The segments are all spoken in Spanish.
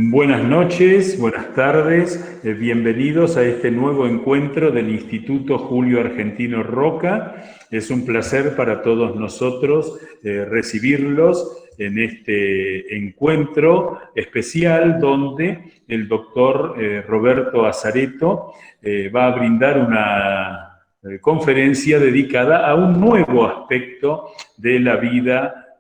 Buenas noches, buenas tardes, bienvenidos a este nuevo encuentro del Instituto Julio Argentino Roca. Es un placer para todos nosotros recibirlos en este encuentro especial donde el doctor Roberto Azareto va a brindar una conferencia dedicada a un nuevo aspecto de la vida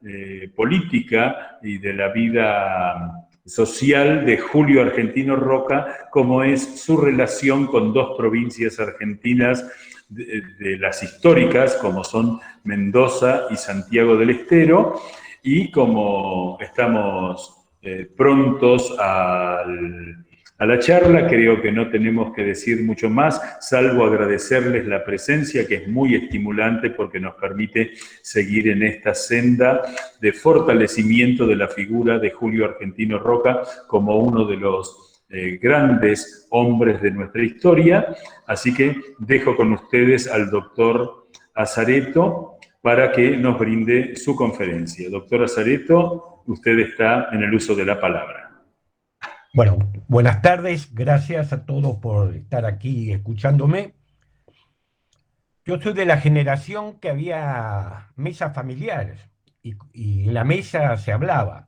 política y de la vida social de Julio Argentino Roca, como es su relación con dos provincias argentinas de las históricas, como son Mendoza y Santiago del Estero, y como estamos prontos a la charla, creo que no tenemos que decir mucho más, salvo agradecerles la presencia, que es muy estimulante porque nos permite seguir en esta senda de fortalecimiento de la figura de Julio Argentino Roca como uno de los grandes hombres de nuestra historia. Así que dejo con ustedes al doctor Azareto para que nos brinde su conferencia. Doctor Azareto, usted está en el uso de la palabra. Bueno, buenas tardes, gracias a todos por estar aquí escuchándome. Yo soy de la generación que había mesas familiares y en la mesa se hablaba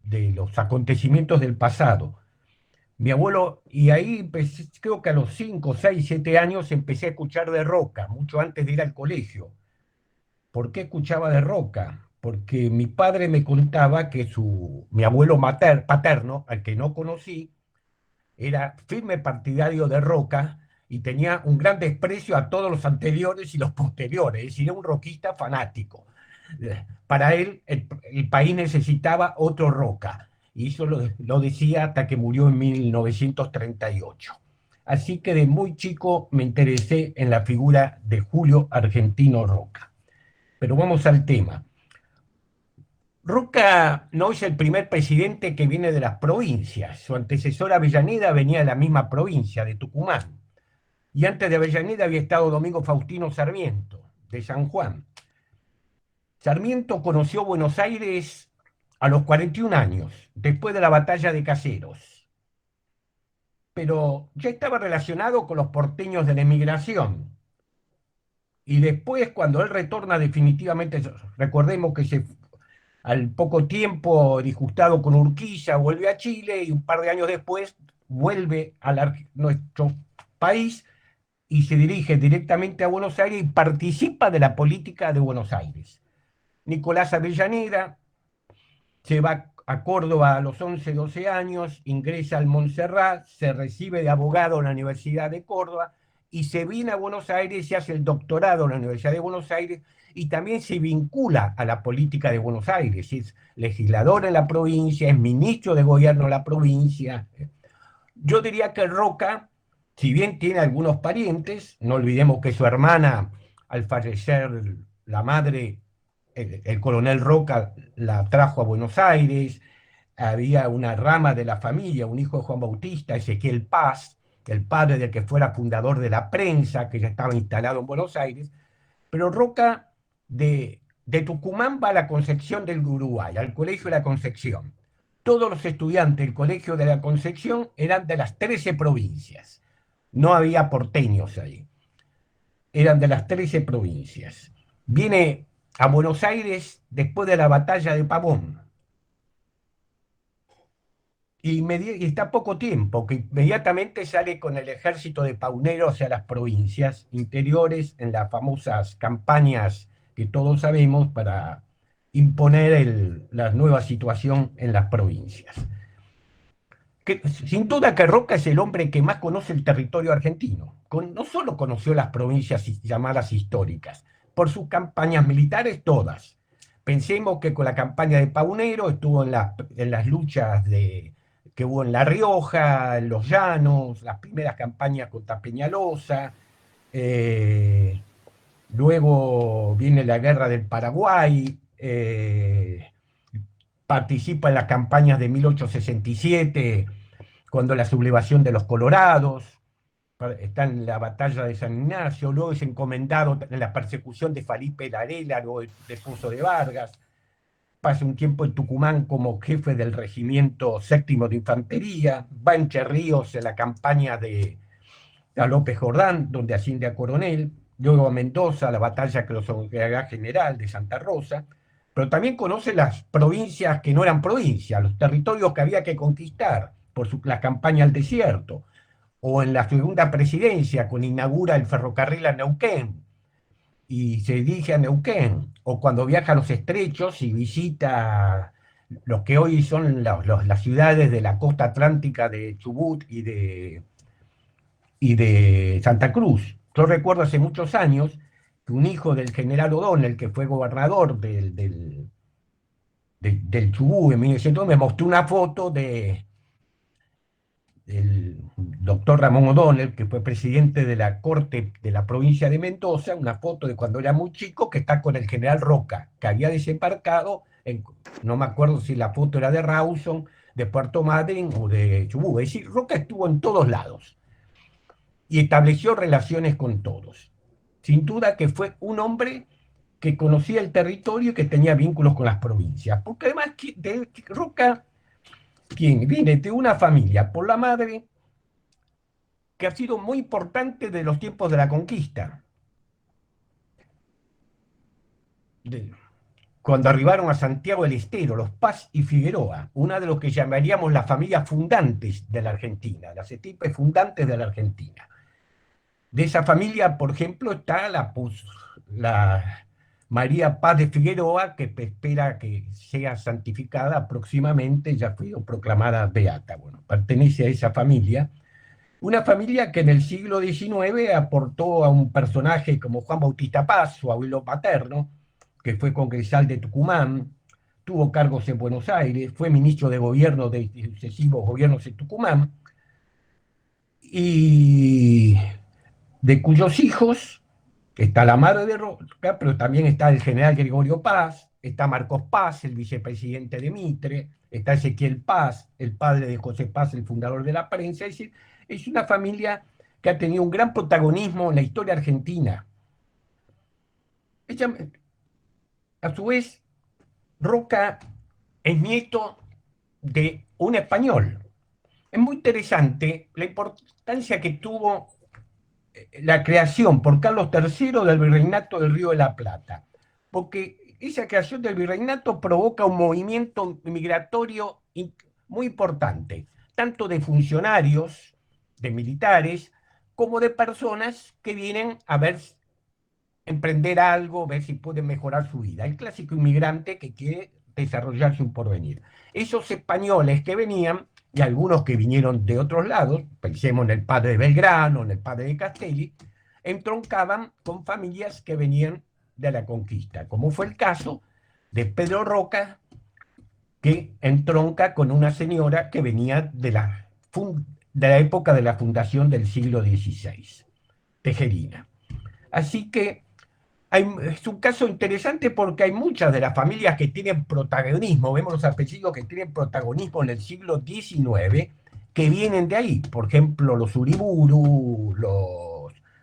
de los acontecimientos del pasado. Mi abuelo, y ahí creo que a los 5, 6, 7 años empecé a escuchar de Roca, mucho antes de ir al colegio. ¿Por qué escuchaba de Roca? Porque mi padre me contaba que mi abuelo paterno, al que no conocí, era firme partidario de Roca y tenía un gran desprecio a todos los anteriores y los posteriores, es decir, era un roquista fanático. Para él, el país necesitaba otro Roca, y eso lo decía hasta que murió en 1938. Así que de muy chico me interesé en la figura de Julio Argentino Roca. Pero vamos al tema. Roca no es el primer presidente que viene de las provincias. Su antecesor Avellaneda venía de la misma provincia, de Tucumán. Y antes de Avellaneda había estado Domingo Faustino Sarmiento, de San Juan. Sarmiento conoció Buenos Aires a los 41 años, después de la batalla de Caseros. Pero ya estaba relacionado con los porteños de la emigración. Y después, cuando él retorna definitivamente, recordemos que al poco tiempo, disgustado con Urquiza, vuelve a Chile y un par de años después vuelve a nuestro país y se dirige directamente a Buenos Aires y participa de la política de Buenos Aires. Nicolás Avellaneda se va a Córdoba a los 11, 12 años, ingresa al Montserrat, se recibe de abogado en la Universidad de Córdoba y se viene a Buenos Aires y hace el doctorado en la Universidad de Buenos Aires y también se vincula a la política de Buenos Aires. Es legislador en la provincia, es ministro de gobierno en la provincia. Yo diría que Roca, si bien tiene algunos parientes, no olvidemos que su hermana, al fallecer la madre, el coronel Roca la trajo a Buenos Aires, había una rama de la familia, un hijo de Juan Bautista, Ezequiel Paz, el padre del que fuera fundador de la prensa, que ya estaba instalado en Buenos Aires, pero Roca de Tucumán va a la Concepción del Uruguay, al Colegio de la Concepción. Todos los estudiantes del Colegio de la Concepción eran de las 13 provincias, no había porteños ahí, eran de las 13 provincias. Viene a Buenos Aires después de la batalla de Pavón, y está poco tiempo, que inmediatamente sale con el ejército de Paunero hacia las provincias interiores en las famosas campañas que todos sabemos para imponer la nueva situación en las provincias. Sin duda que Roca es el hombre que más conoce el territorio argentino. No solo conoció las provincias llamadas históricas, por sus campañas militares todas. Pensemos que con la campaña de Paunero estuvo en las luchas que hubo en La Rioja, en los Llanos, las primeras campañas contra Peñalosa, eh, luego viene la guerra del Paraguay, participa en las campañas de 1867, cuando la sublevación de los colorados, está en la batalla de San Ignacio, luego es encomendado en la persecución de Felipe Varela, luego de Pozo de Vargas, pasa un tiempo en Tucumán como jefe del regimiento séptimo de infantería, va a Entre Ríos en la campaña de a López Jordán, donde asciende a coronel, luego a Mendoza, la batalla que los haga general de Santa Rosa, pero también conoce las provincias que no eran provincias, los territorios que había que conquistar por la campaña al desierto, o en la segunda presidencia, cuando inaugura el ferrocarril a Neuquén, y se dirige a Neuquén, o cuando viaja a los Estrechos y visita lo que hoy son las ciudades de la costa atlántica de Chubut y de Santa Cruz. Yo recuerdo hace muchos años que un hijo del general O'Donnell, que fue gobernador del Chubut en 1900, me mostró una foto del doctor Ramón O'Donnell, que fue presidente de la Corte de la provincia de Mendoza, una foto de cuando era muy chico, que está con el general Roca, que había desembarcado, no me acuerdo si la foto era de Rawson, de Puerto Madryn o de Chubut. Es decir, Roca estuvo en todos lados y estableció relaciones con todos. Sin duda que fue un hombre que conocía el territorio y que tenía vínculos con las provincias. Porque además de Roca, quien viene de una familia por la madre que ha sido muy importante de los tiempos de la conquista. Cuando arribaron a Santiago del Estero, los Paz y Figueroa, una de los que llamaríamos las familias fundantes de la Argentina, las estirpes fundantes de la Argentina. De esa familia, por ejemplo, está la María Paz de Figueroa, que espera que sea santificada próximamente, ya fue proclamada beata. Bueno, pertenece a esa familia. Una familia que en el siglo XIX aportó a un personaje como Juan Bautista Paz, su abuelo paterno, que fue congresal de Tucumán, tuvo cargos en Buenos Aires, fue ministro de gobierno de sucesivos gobiernos en Tucumán, y de cuyos hijos está la madre de Roca, pero también está el general Gregorio Paz, está Marcos Paz, el vicepresidente de Mitre, está Ezequiel Paz, el padre de José Paz, el fundador de la prensa. Es decir, es una familia que ha tenido un gran protagonismo en la historia argentina. Ella, a su vez, Roca es nieto de un español. Es muy interesante la importancia que tuvo la creación por Carlos III del Virreinato del Río de la Plata, porque esa creación del virreinato provoca un movimiento migratorio muy importante, tanto de funcionarios, de militares, como de personas que vienen a ver, emprender algo, ver si pueden mejorar su vida. El clásico inmigrante que quiere desarrollarse un porvenir. Esos españoles que venían, y algunos que vinieron de otros lados, pensemos en el padre de Belgrano, en el padre de Castelli, entroncaban con familias que venían de la conquista, como fue el caso de Pedro Roca, que entronca con una señora que venía de la época de la fundación del siglo XVI, Tejerina. Así que es un caso interesante porque hay muchas de las familias que tienen protagonismo, vemos los apellidos que tienen protagonismo en el siglo XIX, que vienen de ahí. Por ejemplo, los Uriburu,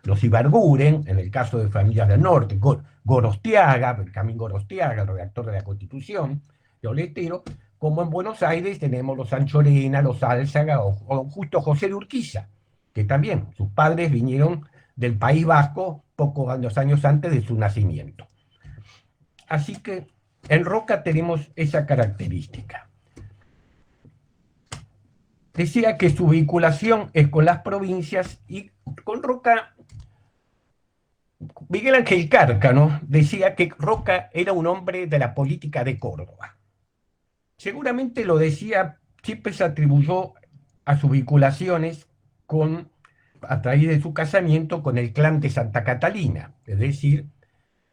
los Ibarguren, en el caso de familias del norte, Gorostiaga, Benjamín Gorostiaga, el redactor de la Constitución, de Oletero, como en Buenos Aires tenemos los Anchorena, los Álzaga o justo José de Urquiza, que también sus padres vinieron del País Vasco pocos años antes de su nacimiento. Así que en Roca tenemos esa característica. Decía que su vinculación es con las provincias y con Roca. Miguel Ángel Cárcano decía que Roca era un hombre de la política de Córdoba. Seguramente lo decía, siempre se atribuyó a sus vinculaciones a través de su casamiento con el clan de Santa Catalina, es decir,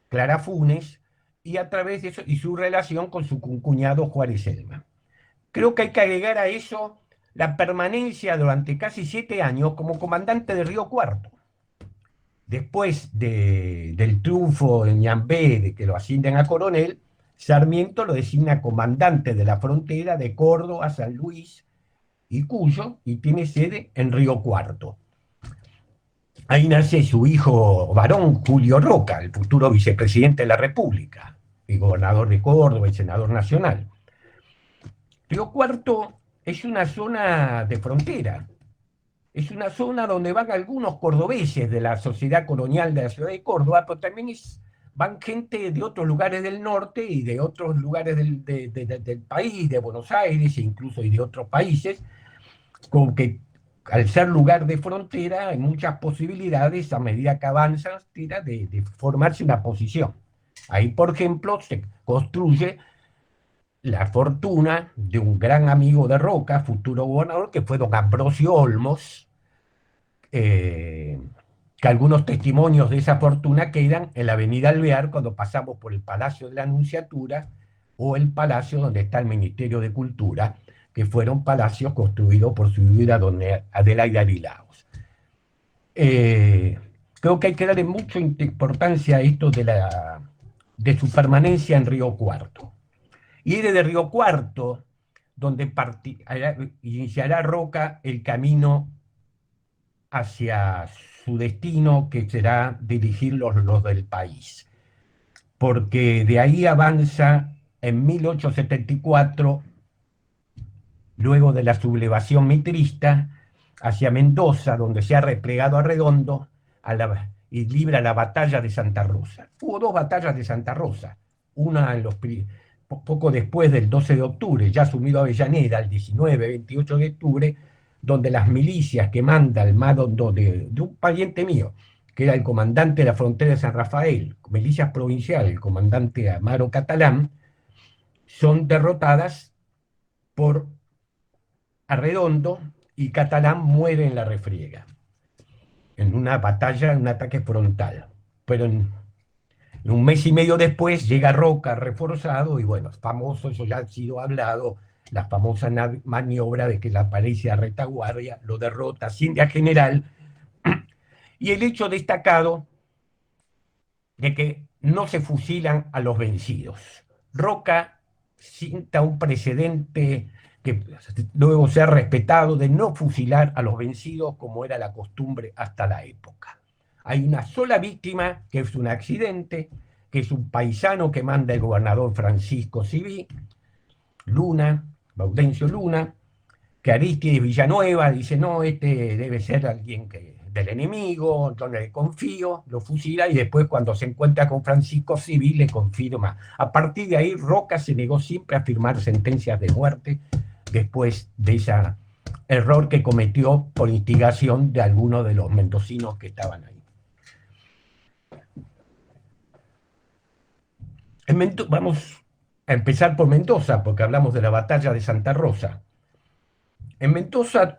Clara Funes, y a través de eso, y su relación con su cuñado Juárez Celman. Creo que hay que agregar a eso la permanencia durante casi 7 años como comandante de Río Cuarto. Después del triunfo en Ñambé, de que lo ascienden a coronel, Sarmiento lo designa comandante de la frontera de Córdoba, San Luis y Cuyo, y tiene sede en Río Cuarto. Ahí nace su hijo varón, Julio Roca, el futuro vicepresidente de la República. y gobernador de Córdoba y senador nacional. Río Cuarto es una zona de frontera, es una zona donde van algunos cordobeses de la sociedad colonial de la ciudad de Córdoba, pero también van gente de otros lugares del norte y de otros lugares del país, de Buenos Aires e incluso y de otros países, con que al ser lugar de frontera hay muchas posibilidades a medida que avanzan de formarse una posición. Ahí, por ejemplo, se construye la fortuna de un gran amigo de Roca, futuro gobernador, que fue don Ambrosio Olmos, que algunos testimonios de esa fortuna quedan en la avenida Alvear cuando pasamos por el Palacio de la Anunciatura o el palacio donde está el Ministerio de Cultura, que fueron palacios construidos por su viuda doña Adelaida Arilaos. Creo que hay que darle mucha importancia a esto de su permanencia en Río Cuarto. Y de Río Cuarto, donde iniciará Roca el camino hacia su destino, que será dirigir los del país. Porque de ahí avanza en 1874, luego de la sublevación mitrista, hacia Mendoza, donde se ha replegado a Redondo y libra la batalla de Santa Rosa. Hubo dos batallas de Santa Rosa, una poco después del 12 de octubre, ya asumido Avellaneda, el 19-28 de octubre, donde las milicias que manda el mando de un pariente mío, que era el comandante de la frontera de San Rafael, milicias provinciales, el comandante Amaro Catalán, son derrotadas por Arredondo y Catalán muere en la refriega, en una batalla, en un ataque frontal. Pero en un mes y medio después llega Roca reforzado y bueno, famoso, eso ya ha sido hablado, la famosa maniobra de que le aparece a retaguardia, lo derrota, asciende a general, y el hecho destacado de que no se fusilan a los vencidos. Roca sienta un precedente que luego se ha respetado de no fusilar a los vencidos como era la costumbre hasta la época. Hay una sola víctima, que es un accidente, que es un paisano que manda el gobernador Francisco Cibí, Luna, Baudencio Luna, que Aristides Villanueva dice, no, este debe ser alguien del enemigo, yo no le confío, lo fusila y después cuando se encuentra con Francisco Cibí le confirma. A partir de ahí Roca se negó siempre a firmar sentencias de muerte después de ese error que cometió por instigación de algunos de los mendocinos que estaban ahí. Vamos a empezar por Mendoza, porque hablamos de la batalla de Santa Rosa. En Mendoza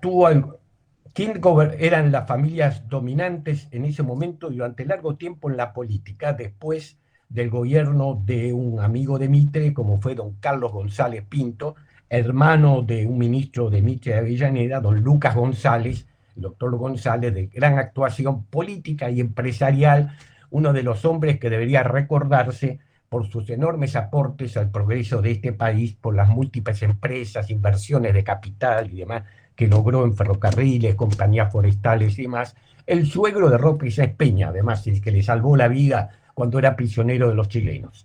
eran las familias dominantes en ese momento y durante largo tiempo en la política, después del gobierno de un amigo de Mitre, como fue don Carlos González Pinto, hermano de un ministro de Mitre de Avellaneda, don Lucas González, el doctor González, de gran actuación política y empresarial, uno de los hombres que debería recordarse por sus enormes aportes al progreso de este país, por las múltiples empresas, inversiones de capital y demás que logró en ferrocarriles, compañías forestales y demás. El suegro de Roca Sáenz Peña, además, el que le salvó la vida cuando era prisionero de los chilenos,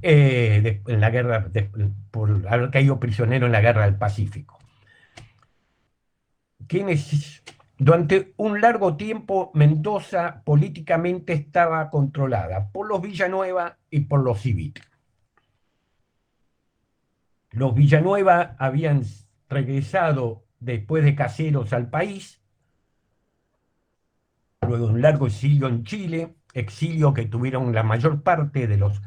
en la guerra, por haber caído prisionero en la guerra del Pacífico. Durante un largo tiempo, Mendoza políticamente estaba controlada por los Villanueva y por los Civit. Los Villanueva habían regresado después de Caseros al país, luego de un largo exilio en Chile, exilio que tuvieron la mayor parte de los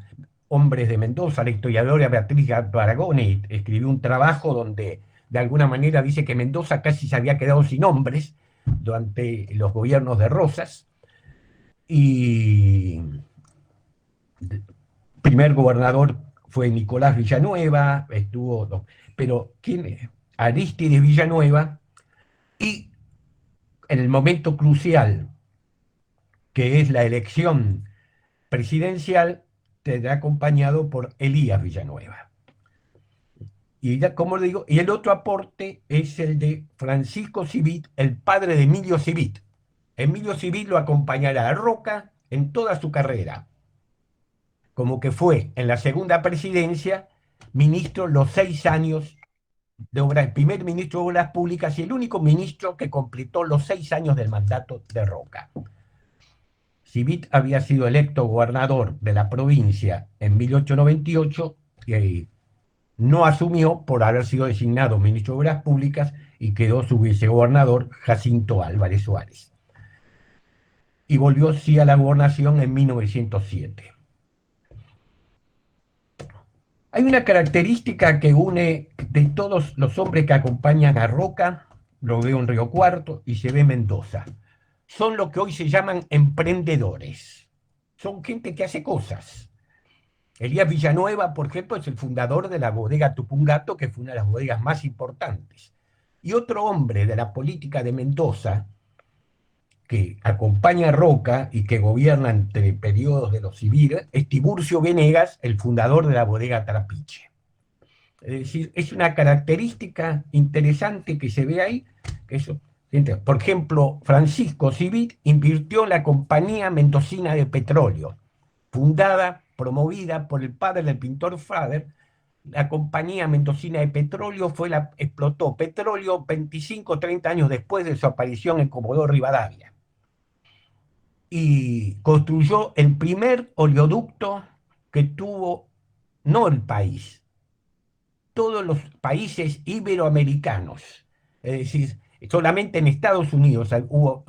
hombres de Mendoza. La historiadora Beatriz Baragoni escribió un trabajo donde de alguna manera dice que Mendoza casi se había quedado sin hombres durante los gobiernos de Rosas, y el primer gobernador fue Nicolás Villanueva, pero Aristides Villanueva, y en el momento crucial, que es la elección presidencial, tendrá acompañado por Elías Villanueva. Y ya, como le digo, y el otro aporte es el de Francisco Civit, el padre de Emilio Civit. Emilio Civit lo acompañará a Roca en toda su carrera, como que fue en la segunda presidencia ministro los 6 años de obras, el primer ministro de Obras Públicas y el único ministro que completó los 6 años del mandato de Roca. Civit había sido electo gobernador de la provincia en 1898 y no asumió por haber sido designado ministro de Obras Públicas y quedó su vicegobernador Jacinto Álvarez Suárez. Y volvió sí a la gobernación en 1907. Hay una característica que une de todos los hombres que acompañan a Roca, lo veo en Río Cuarto y se ve en Mendoza. Son lo que hoy se llaman emprendedores. Son gente que hace cosas. Elías Villanueva, por ejemplo, es el fundador de la bodega Tupungato, que fue una de las bodegas más importantes. Y otro hombre de la política de Mendoza, que acompaña a Roca y que gobierna entre periodos de los civiles, es Tiburcio Venegas, el fundador de la bodega Trapiche. Es decir, es una característica interesante que se ve ahí. Que eso, por ejemplo, Francisco Civit invirtió en la Compañía Mendocina de Petróleo, fundada, promovida por el padre del pintor Frader. La Compañía Mendocina de Petróleo explotó petróleo 25 o 30 años después de su aparición en Comodoro Rivadavia y construyó el primer oleoducto que tuvo, no el país, todos los países iberoamericanos. Es decir, solamente en Estados Unidos hubo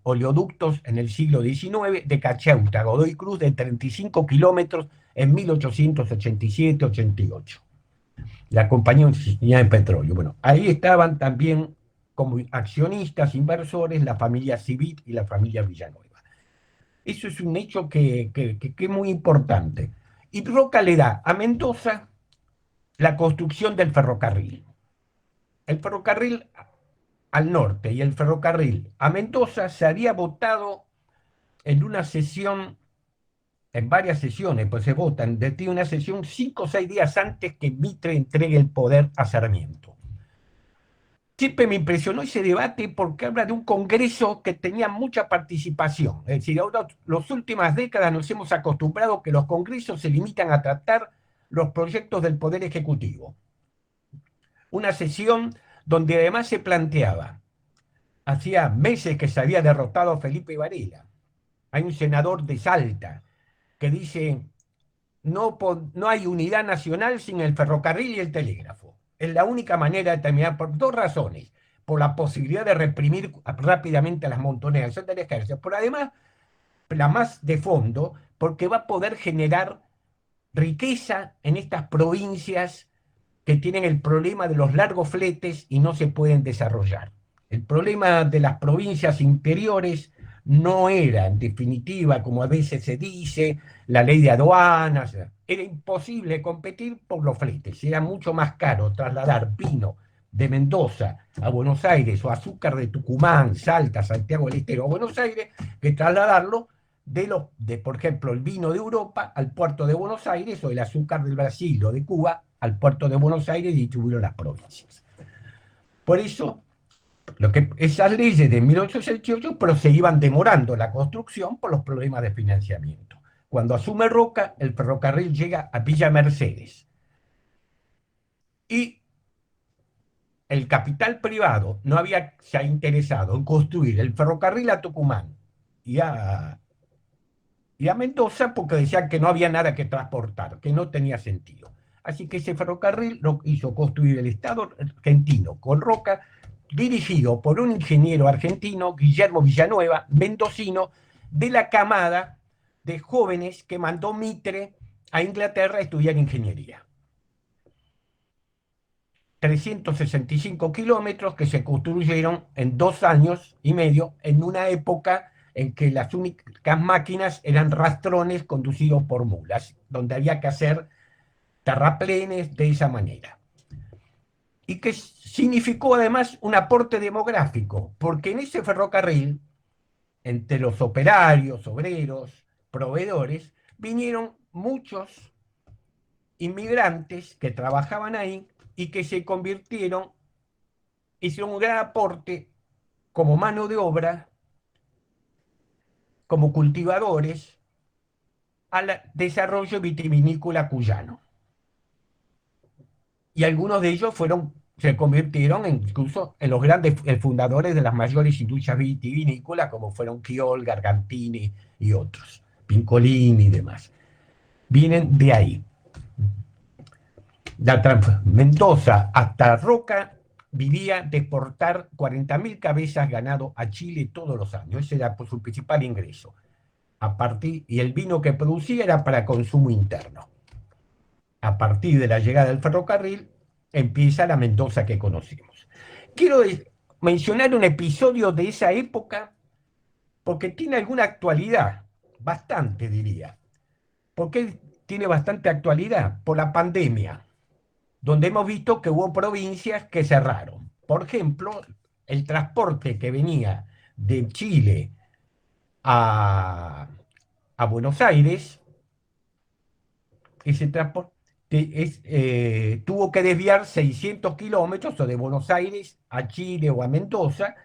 oleoductos en el siglo XIX de Cacheuta a Godoy Cruz de 35 kilómetros en 1887-88. La compañía de petróleo. Bueno, ahí estaban también como accionistas, inversores, la familia Civit y la familia Villanueva. Eso es un hecho que es muy importante. Y Roca le da a Mendoza la construcción del ferrocarril. El ferrocarril al norte y el ferrocarril a Mendoza se había votado en una sesión, en varias sesiones, pues se votan, de una sesión 5 o 6 días antes que Mitre entregue el poder a Sarmiento. Siempre me impresionó ese debate porque habla de un Congreso que tenía mucha participación. Es decir, ahora las últimas décadas nos hemos acostumbrado a que los congresos se limitan a tratar los proyectos del Poder Ejecutivo. Una sesión donde además se planteaba, hacía meses que se había derrotado a Felipe Varela. Hay un senador de Salta que dice, no hay unidad nacional sin el ferrocarril y el telégrafo. Es la única manera de terminar por 2 razones. Por la posibilidad de reprimir rápidamente a las montoneras del ejército, pero además, la más de fondo, porque va a poder generar riqueza en estas provincias que tienen el problema de los largos fletes y no se pueden desarrollar. El problema de las provincias interiores no era, en definitiva, como a veces se dice, la ley de aduanas. Era imposible competir por los fletes. Era mucho más caro trasladar vino de Mendoza a Buenos Aires o azúcar de Tucumán, Salta, Santiago del Estero a Buenos Aires que trasladarlo por ejemplo, el vino de Europa al puerto de Buenos Aires o el azúcar del Brasil o de Cuba al puerto de Buenos Aires y distribuirlo en las provincias. Por eso, esas leyes de 1868, pero se iban demorando la construcción por los problemas de financiamiento. Cuando asume Roca, el ferrocarril llega a Villa Mercedes. Y el capital privado no se ha interesado en construir el ferrocarril a Tucumán y a Mendoza porque decían que no había nada que transportar, que no tenía sentido. Así que ese ferrocarril lo hizo construir el Estado argentino con Roca, dirigido por un ingeniero argentino, Guillermo Villanueva, mendocino, de la camada de jóvenes que mandó Mitre a Inglaterra a estudiar ingeniería. 365 kilómetros que se construyeron en 2 años y medio, en una época en que las únicas máquinas eran rastrones conducidos por mulas, donde había que hacer terraplenes de esa manera. Y que significó además un aporte demográfico, porque en ese ferrocarril, entre los operarios, obreros, proveedores, vinieron muchos inmigrantes que trabajaban ahí y que se convirtieron, hicieron un gran aporte como mano de obra, como cultivadores, al desarrollo vitivinícola cuyano. Y algunos de ellos se convirtieron incluso en los grandes fundadores de las mayores industrias vitivinícolas, como fueron Chiol, Gargantini y otros, Pincolini y demás. Vienen de ahí. Mendoza hasta Roca vivía de exportar 40.000 cabezas ganado a Chile todos los años. Ese era su principal ingreso. Y el vino que producía era para consumo interno. A partir de la llegada del ferrocarril, empieza la Mendoza que conocemos. Quiero mencionar un episodio de esa época porque tiene alguna actualidad, bastante diría. ¿Por qué tiene bastante actualidad? Por la pandemia, donde hemos visto que hubo provincias que cerraron. Por ejemplo, el transporte que venía de Chile a Buenos Aires, ese transporte tuvo que desviar 600 kilómetros o de Buenos Aires a Chile o a Mendoza,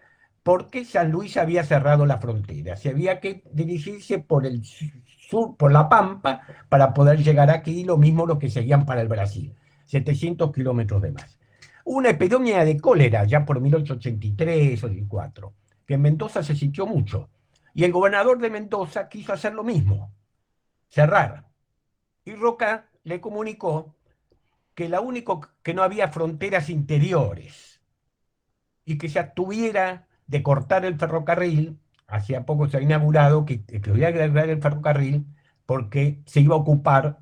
porque San Luis había cerrado la frontera. Se había que dirigirse por el sur, por La Pampa, para poder llegar aquí, lo mismo lo que seguían para el Brasil. 700 kilómetros de más. Una epidemia de cólera ya por 1883 o 1884, que en Mendoza se sintió mucho. Y el gobernador de Mendoza quiso hacer lo mismo, cerrar. Y Roca le comunicó que la único que no había fronteras interiores y que se abstuviera de cortar el ferrocarril. Hacía poco se ha inaugurado que había que agregar el ferrocarril porque se iba a ocupar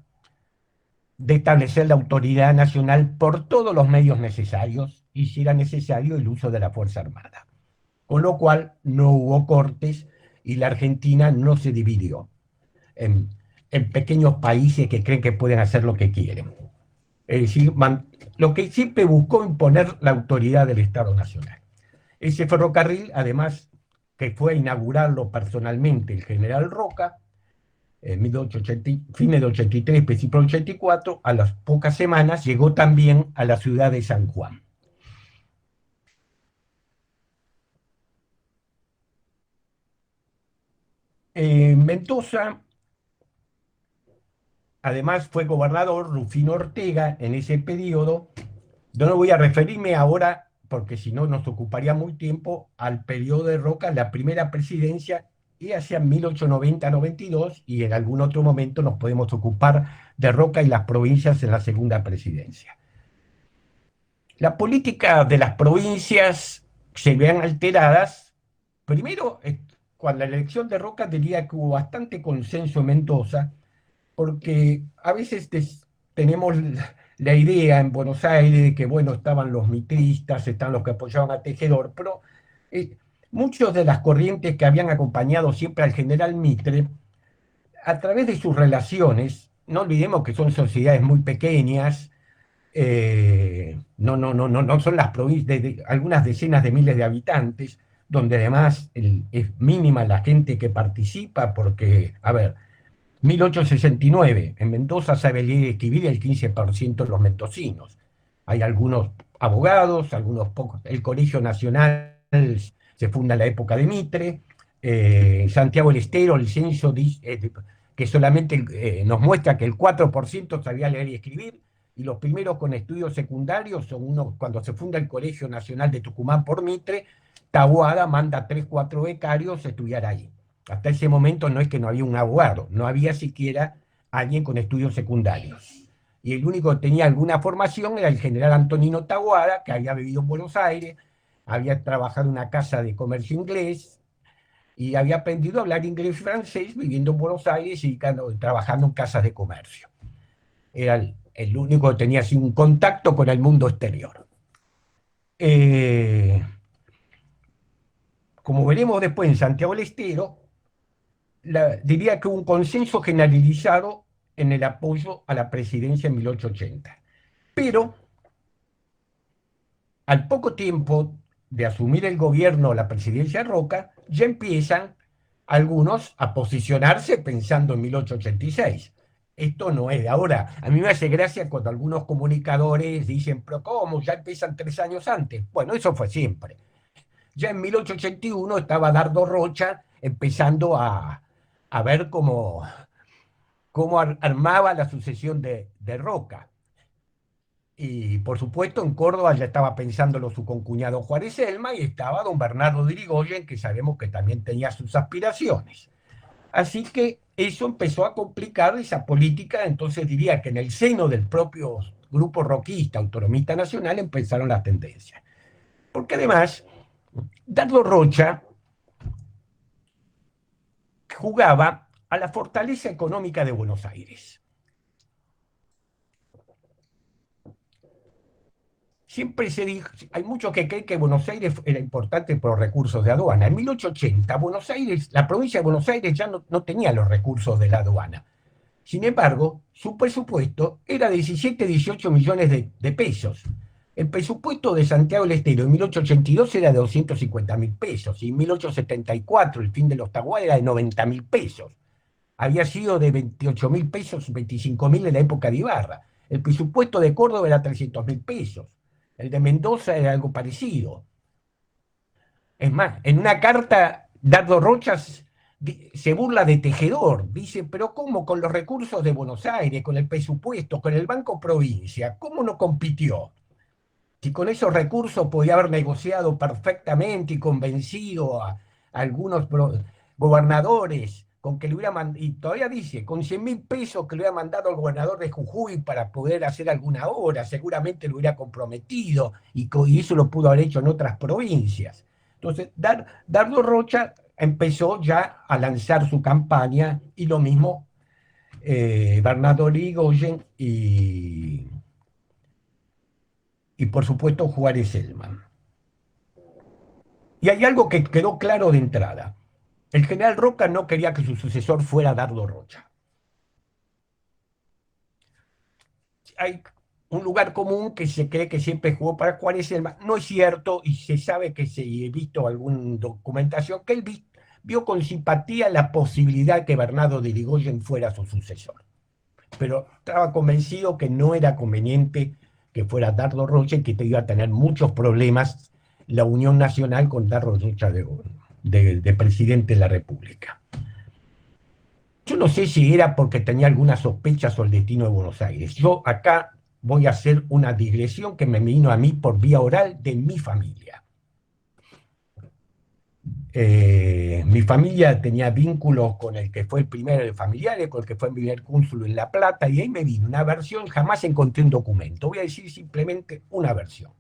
de establecer la autoridad nacional por todos los medios necesarios y si era necesario el uso de la Fuerza Armada. Con lo cual no hubo cortes y la Argentina no se dividió en pequeños países que creen que pueden hacer lo que quieren. Es decir, lo que siempre buscó imponer la autoridad del Estado Nacional. Ese ferrocarril, además, que fue a inaugurarlo personalmente el general Roca, en fines de 83, principios de 84, a las pocas semanas llegó también a la ciudad de San Juan. Mendoza, además, fue gobernador Rufino Ortega en ese periodo. Yo no voy a referirme ahora, porque si no nos ocuparía muy tiempo, al periodo de Roca, la primera presidencia, y hacia 1890-92, y en algún otro momento nos podemos ocupar de Roca y las provincias en la segunda presidencia. La política de las provincias se vean alteradas. Primero, con la elección de Roca diría que hubo bastante consenso en Mendoza, porque a veces tenemos la idea en Buenos Aires de que, bueno, estaban los mitristas, están los que apoyaban a Tejedor, pero muchos de las corrientes que habían acompañado siempre al general Mitre, a través de sus relaciones, no olvidemos que son sociedades muy pequeñas, no son las provincias de algunas decenas de miles de habitantes, donde además es mínima la gente que participa, porque, a ver, 1869, en Mendoza sabe leer y escribir el 15% de los mendocinos. Hay algunos abogados, algunos pocos. El Colegio Nacional se funda en la época de Mitre. Santiago del Estero, el censo dice, que solamente nos muestra que el 4% sabía leer y escribir, y los primeros con estudios secundarios son cuando se funda el Colegio Nacional de Tucumán por Mitre. Taboada manda 3, 4 becarios a estudiar ahí. Hasta ese momento no es que no había un abogado, no había siquiera alguien con estudios secundarios. Y el único que tenía alguna formación era el general Antonino Taboada, que había vivido en Buenos Aires, había trabajado en una casa de comercio inglés y había aprendido a hablar inglés y francés viviendo en Buenos Aires y trabajando en casas de comercio. Era el único que tenía así un contacto con el mundo exterior. Como veremos después en Santiago del Estero, diría que hubo un consenso generalizado en el apoyo a la presidencia en 1880. Pero al poco tiempo de asumir el gobierno, la presidencia Roca, ya empiezan algunos a posicionarse pensando en 1886. Esto no es de ahora. A mí me hace gracia cuando algunos comunicadores dicen, pero ¿cómo? Ya empiezan 3 años antes. Bueno, eso fue siempre. Ya en 1881 estaba Dardo Rocha empezando a ver cómo cómo armaba la sucesión de Roca. Y por supuesto en Córdoba ya estaba pensándolo su concuñado Juárez Celma y estaba don Bernardo de Irigoyen, que sabemos que también tenía sus aspiraciones. Así que eso empezó a complicar esa política, entonces diría que en el seno del propio grupo roquista, autonomista nacional, empezaron las tendencias. Porque además, Dardo Rocha jugaba a la fortaleza económica de Buenos Aires. Siempre se dijo, hay muchos que creen que Buenos Aires era importante por los recursos de aduana. En 1880, Buenos Aires, la provincia de Buenos Aires ya no tenía los recursos de la aduana. Sin embargo, su presupuesto era de 17, 18 millones de pesos. El presupuesto de Santiago del Estero en 1882 era de 250.000 pesos y en 1874, el fin de los Tahuá, era de 90.000 pesos. Había sido de 28.000 pesos, 25.000 en la época de Ibarra. El presupuesto de Córdoba era 300.000 pesos. El de Mendoza era algo parecido. Es más, en una carta, Dardo Rochas se burla de Tejedor. Dice, pero ¿cómo con los recursos de Buenos Aires, con el presupuesto, con el Banco Provincia? ¿Cómo no compitió? Si con esos recursos podía haber negociado perfectamente y convencido a algunos gobernadores con que le hubiera mandado, y todavía dice, con 100.000 pesos que le hubiera mandado al gobernador de Jujuy para poder hacer alguna obra, seguramente lo hubiera comprometido y eso lo pudo haber hecho en otras provincias. Entonces, Dardo Rocha empezó ya a lanzar su campaña y lo mismo Bernardo Irigoyen y por supuesto Juárez Celman. Y hay algo que quedó claro de entrada. El general Roca no quería que su sucesor fuera Dardo Rocha. Hay un lugar común que se cree que siempre jugó para Juárez Celman. No es cierto, y se sabe que se ha visto alguna documentación que él vio con simpatía la posibilidad de que Bernardo de Irigoyen fuera su sucesor. Pero estaba convencido que no era conveniente que fuera Dardo Rocha y que te iba a tener muchos problemas la Unión Nacional con Dardo Rocha de presidente de la República. Yo no sé si era porque tenía alguna sospecha sobre el destino de Buenos Aires. Yo acá voy a hacer una digresión que me vino a mí por vía oral de mi familia. Mi familia tenía vínculos con el que fue el primer familiar, con el que fue el primer cónsul en La Plata, y ahí me vino una versión, jamás encontré un documento, voy a decir simplemente una versión.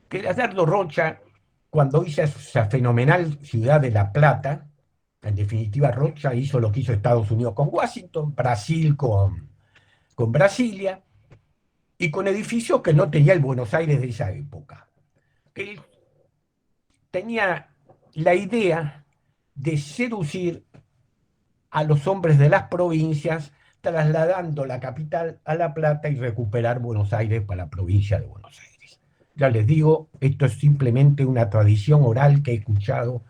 Que era Dardo Rocha, cuando hizo esa fenomenal ciudad de La Plata, en definitiva Rocha hizo lo que hizo Estados Unidos con Washington, Brasil con Brasilia, y con edificios que no tenía el Buenos Aires de esa época. Que él tenía la idea de seducir a los hombres de las provincias, trasladando la capital a La Plata y recuperar Buenos Aires para la provincia de Buenos Aires. Ya les digo, esto es simplemente una tradición oral que he escuchado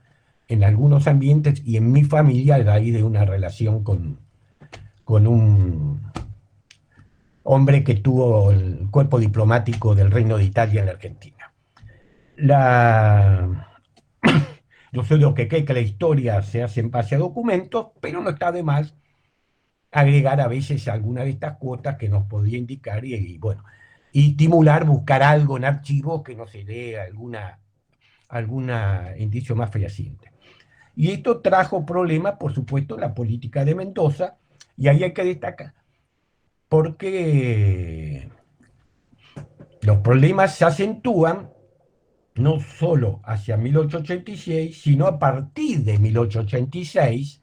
en algunos ambientes y en mi familia a raíz de una relación con un hombre que tuvo el cuerpo diplomático del Reino de Italia en la Argentina. Yo soy de lo que cree que la historia se hace en base a documentos, pero no está de más agregar a veces alguna de estas cuotas que nos podría indicar y bueno, y estimular, buscar algo en archivos que nos dé alguna indicio más fehaciente. Y esto trajo problemas, por supuesto, en la política de Mendoza, y ahí hay que destacar, porque los problemas se acentúan no solo hacia 1886, sino a partir de 1886,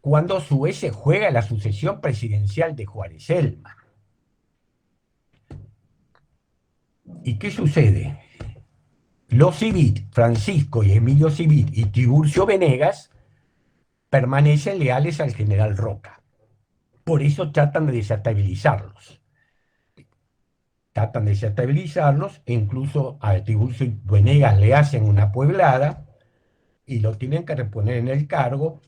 cuando a su vez se juega la sucesión presidencial de Juárez Celma. ¿Y qué sucede? Los Civit, Francisco y Emilio Civit y Tiburcio Venegas permanecen leales al general Roca. Por eso tratan de desestabilizarlos. E incluso a Tiburcio Venegas le hacen una pueblada y lo tienen que reponer en el cargo.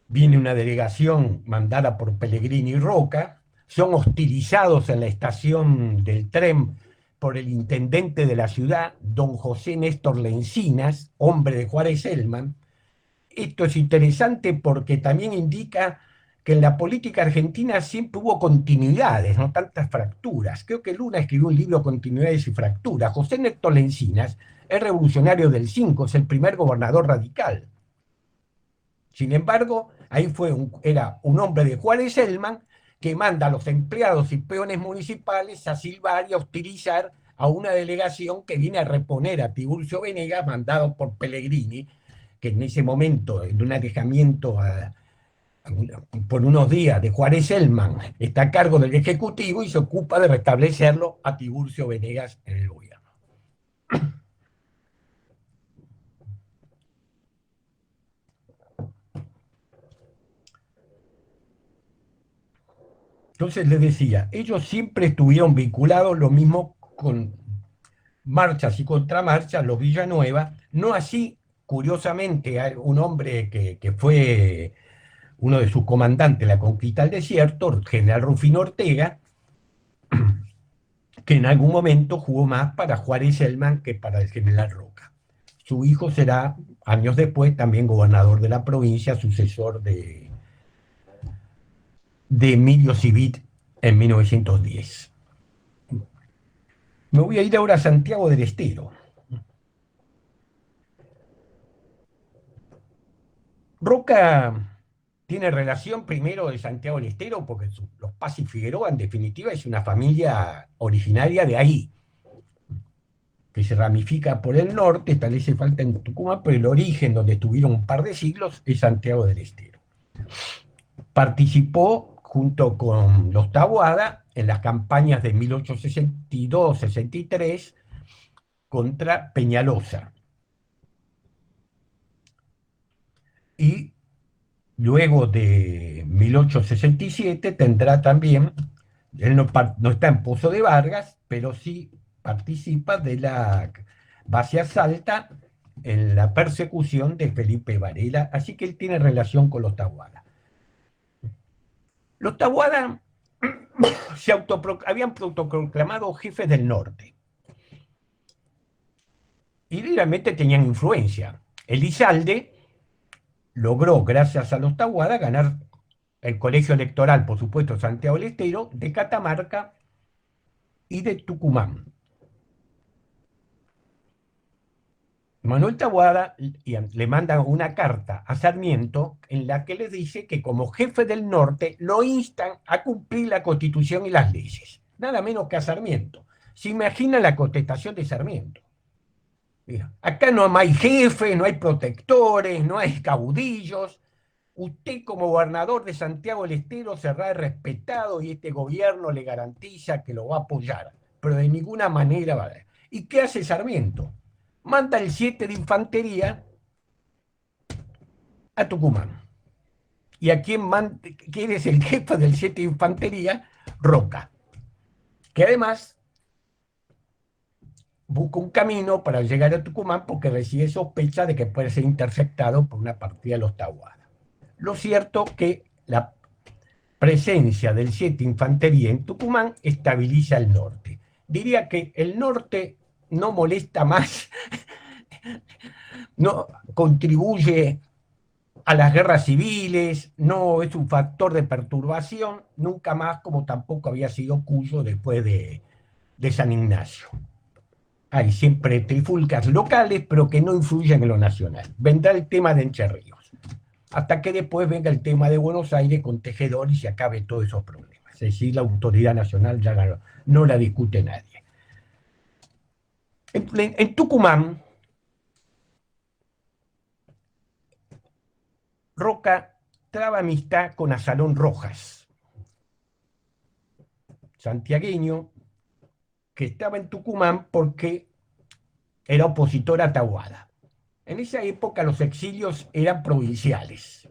Viene una delegación mandada por Pellegrini y Roca, son hostilizados en la estación del tren por el intendente de la ciudad, don José Néstor Lencinas, hombre de Juárez Celman. Esto es interesante porque también indica que en la política argentina siempre hubo continuidades, no tantas fracturas. Creo que Luna escribió un libro, Continuidades y Fracturas. José Néstor Lencinas es revolucionario del 5, es el primer gobernador radical. Sin embargo, ahí era un hombre de Juárez Elman que manda a los empleados y peones municipales a silbar y a hostilizar a una delegación que viene a reponer a Tiburcio Venegas, mandado por Pellegrini, que en ese momento, en un alejamiento por unos días de Juárez Elman, está a cargo del Ejecutivo y se ocupa de restablecerlo a Tiburcio Venegas en el gobierno. Entonces les decía, ellos siempre estuvieron vinculados, lo mismo con marchas y contramarchas, los Villanueva, no así, curiosamente, un hombre que fue uno de sus comandantes en la conquista del desierto, el general Rufino Ortega, que en algún momento jugó más para Juárez Elman que para el general Roca. Su hijo será, años después, también gobernador de la provincia, sucesor de Emilio Civit en 1910. Me voy a ir ahora a Santiago del Estero. Roca tiene relación primero de Santiago del Estero porque los Paz y Figueroa, en definitiva, es una familia originaria de ahí, que se ramifica por el norte, tal vez se falta en Tucumán, pero el origen donde estuvieron un par de siglos es Santiago del Estero. Participó junto con los Taboada en las campañas de 1862-63 contra Peñalosa. Y luego de 1867 tendrá también, él no está en Pozo de Vargas, pero sí participa de la base Salta en la persecución de Felipe Varela, así que él tiene relación con los Taboada. Los Taboada habían autoproclamado jefes del norte y realmente tenían influencia. Elizalde logró, gracias a los Taboada, ganar el colegio electoral, por supuesto, Santiago del Estero, de Catamarca y de Tucumán. Manuel Taboada le manda una carta a Sarmiento en la que le dice que como jefe del norte lo instan a cumplir la Constitución y las leyes. Nada menos que a Sarmiento. ¿Se imagina la contestación de Sarmiento? Mira, acá no hay jefes, no hay protectores, no hay caudillos. Usted como gobernador de Santiago del Estero será respetado y este gobierno le garantiza que lo va a apoyar, pero de ninguna manera va a... ¿Y qué hace Sarmiento? Manda el 7 de Infantería a Tucumán. ¿Y a quién es el jefe del 7 de Infantería? Roca, que además busca un camino para llegar a Tucumán porque recibe sospecha de que puede ser interceptado por una partida de los Taboada. Lo cierto que la presencia del 7 Infantería en Tucumán estabiliza el norte. Diría que el norte no molesta más, no contribuye a las guerras civiles, no es un factor de perturbación, nunca más, como tampoco había sido Cuyo después de San Ignacio. Hay siempre trifulcas locales, pero que no influyen en lo nacional. Vendrá el tema de Entre Ríos, hasta que después venga el tema de Buenos Aires con Tejedor y se acabe todos esos problemas. Es decir, la autoridad nacional ya no la discute nadie. En Tucumán, Roca traba amistad con Azalón Rojas, santiagueño, que estaba en Tucumán porque era opositor a Taboada. En esa época los exilios eran provinciales.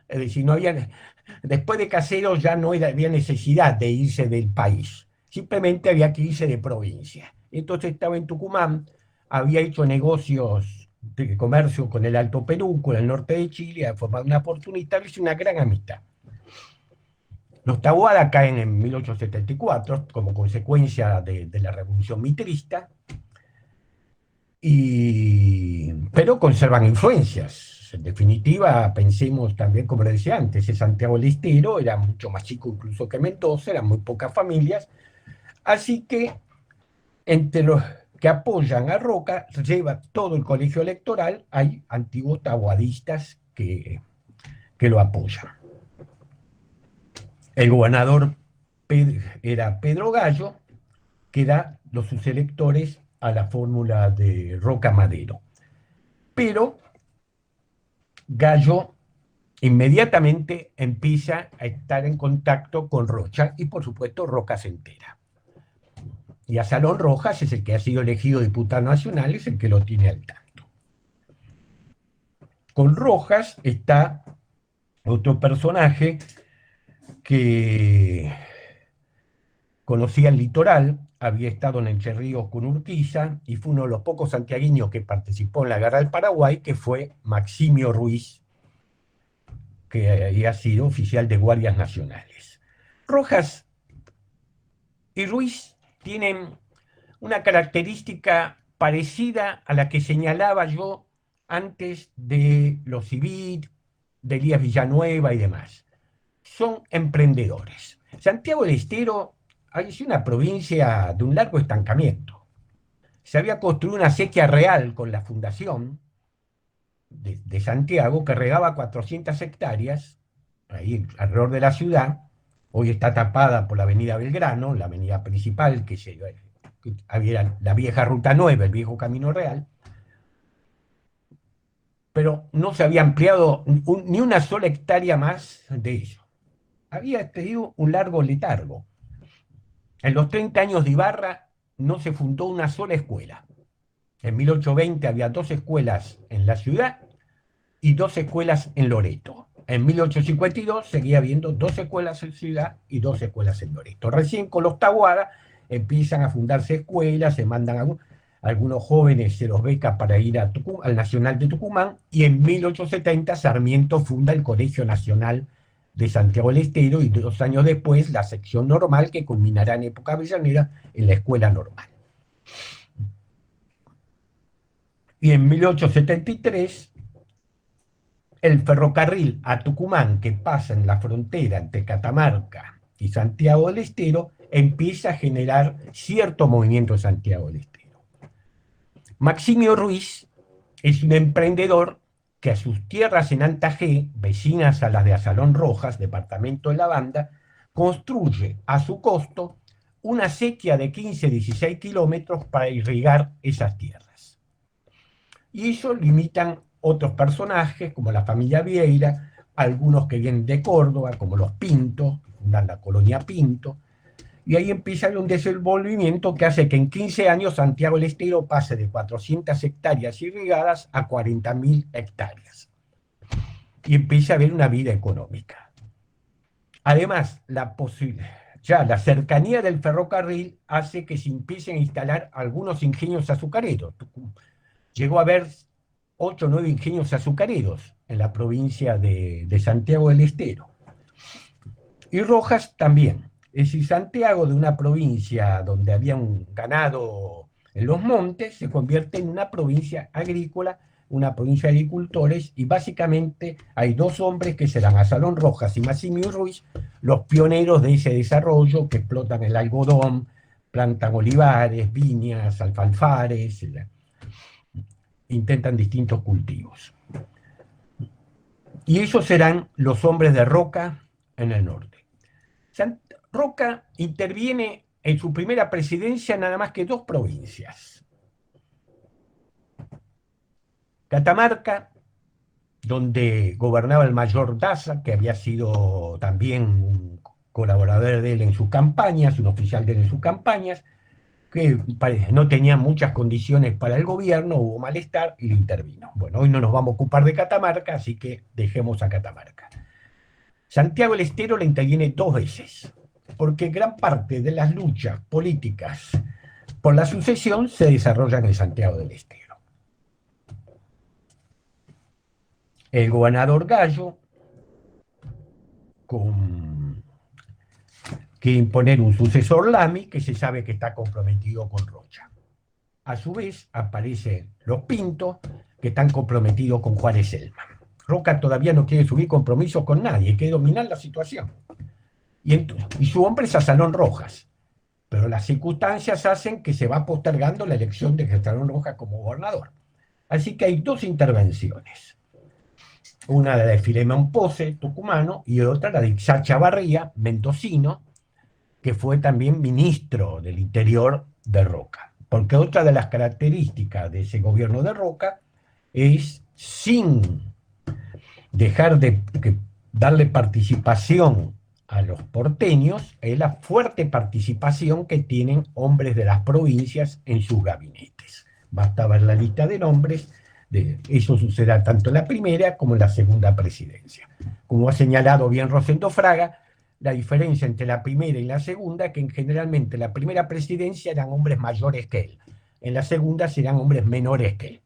Es decir, después de Caseros ya no había necesidad de irse del país. Simplemente había que irse de provincia. Entonces estaba en Tucumán, había hecho negocios de comercio con el Alto Perú, con el norte de Chile, había formado una oportunidad, hizo una gran amistad. Los Taboada caen en 1874 como consecuencia de la revolución mitrista, pero conservan influencias. En definitiva, pensemos también, como le decía antes, el Santiago del Estero era mucho más chico incluso que Mendoza, eran muy pocas familias, así que entre los que apoyan a Roca, lleva todo el colegio electoral, hay antiguos taboadistas que lo apoyan. El gobernador era Pedro Gallo, que da sus electores a la fórmula de Roca Madero. Pero Gallo inmediatamente empieza a estar en contacto con Rocha y por supuesto Roca se entera. Y a Salón Rojas es el que ha sido elegido diputado nacional, es el que lo tiene al tanto. Con Rojas está otro personaje que conocía el litoral, había estado en Entre Ríos con Urquiza y fue uno de los pocos santiagueños que participó en la Guerra del Paraguay, que fue Maximio Ruiz, que había sido oficial de guardias nacionales. Rojas y Ruiz tienen una característica parecida a la que señalaba yo antes de los Civit, de Elías Villanueva y demás. Son emprendedores. Santiago del Estero es una provincia de un largo estancamiento. Se había construido una acequia real con la fundación de Santiago que regaba 400 hectáreas ahí alrededor de la ciudad. Hoy está tapada por la avenida Belgrano, la avenida principal, que había la vieja Ruta 9, el viejo Camino Real, pero no se había ampliado ni una sola hectárea más de ello. Había tenido un largo letargo. En los 30 años de Ibarra no se fundó una sola escuela. En 1820 había 2 escuelas en la ciudad y 2 escuelas en Loreto. En 1852 seguía habiendo 2 escuelas en ciudad y 2 escuelas en Loreto. Recién con los Taboada empiezan a fundarse escuelas, se mandan algunos jóvenes, se los beca para ir al Nacional de Tucumán, y en 1870 Sarmiento funda el Colegio Nacional de Santiago del Estero y 2 años después la sección normal, que culminará en época avellaneda en la escuela normal. Y en 1873 el ferrocarril a Tucumán, que pasa en la frontera entre Catamarca y Santiago del Estero, empieza a generar cierto movimiento en Santiago del Estero. Maximio Ruiz es un emprendedor que a sus tierras en Antajé, vecinas a las de Azalón Rojas, departamento de la Banda, construye a su costo una acequia de 15-16 kilómetros para irrigar esas tierras. Y eso limitan otros personajes, como la familia Vieira, algunos que vienen de Córdoba, como los Pinto, fundan la colonia Pinto, y ahí empieza un desenvolvimiento que hace que en 15 años Santiago del Estero pase de 400 hectáreas irrigadas a 40.000 hectáreas. Y empieza a haber una vida económica. Además, la cercanía del ferrocarril hace que se empiecen a instalar algunos ingenios azucareros. Llegó a haber 8 o 9 ingenios azucareros en la provincia de Santiago del Estero. Y Rojas también. Es decir, Santiago, de una provincia donde había un ganado en los montes, se convierte en una provincia agrícola, una provincia de agricultores, y básicamente hay 2 hombres que serán Azalón Rojas y Maximio Ruiz, los pioneros de ese desarrollo, que explotan el algodón, plantan olivares, viñas, alfalfares, intentan distintos cultivos. Y esos serán los hombres de Roca en el norte. Roca interviene en su primera presidencia nada más que 2 provincias. Catamarca, donde gobernaba el mayor Daza, que había sido también un colaborador de él en sus campañas, un oficial de él en sus campañas, que no tenía muchas condiciones para el gobierno, hubo malestar y lo intervino. Bueno, hoy no nos vamos a ocupar de Catamarca, así que dejemos a Catamarca. Santiago del Estero la interviene 2 veces, porque gran parte de las luchas políticas por la sucesión se desarrollan en Santiago del Estero. El gobernador Gallo quiere imponer un sucesor Lamy, que se sabe que está comprometido con Rocha. A su vez aparecen los Pinto, que están comprometidos con Juárez Selman. Roca todavía no quiere subir compromisos con nadie, quiere dominar la situación. Y su hombre es Azalón Rojas. Pero las circunstancias hacen que se va postergando la elección de Azalón Rojas como gobernador. Así que hay dos intervenciones. Una de Filemón Pose, tucumano, y otra la de Ixá Chavarría, mendocino, que fue también ministro del Interior de Roca. Porque otra de las características de ese gobierno de Roca es, sin dejar de darle participación a los porteños, es la fuerte participación que tienen hombres de las provincias en sus gabinetes. Basta ver la lista de nombres, eso sucederá tanto en la primera como en la segunda presidencia. Como ha señalado bien Rosendo Fraga, la diferencia entre la primera y la segunda es que generalmente en la primera presidencia eran hombres mayores que él, en la segunda serán hombres menores que él.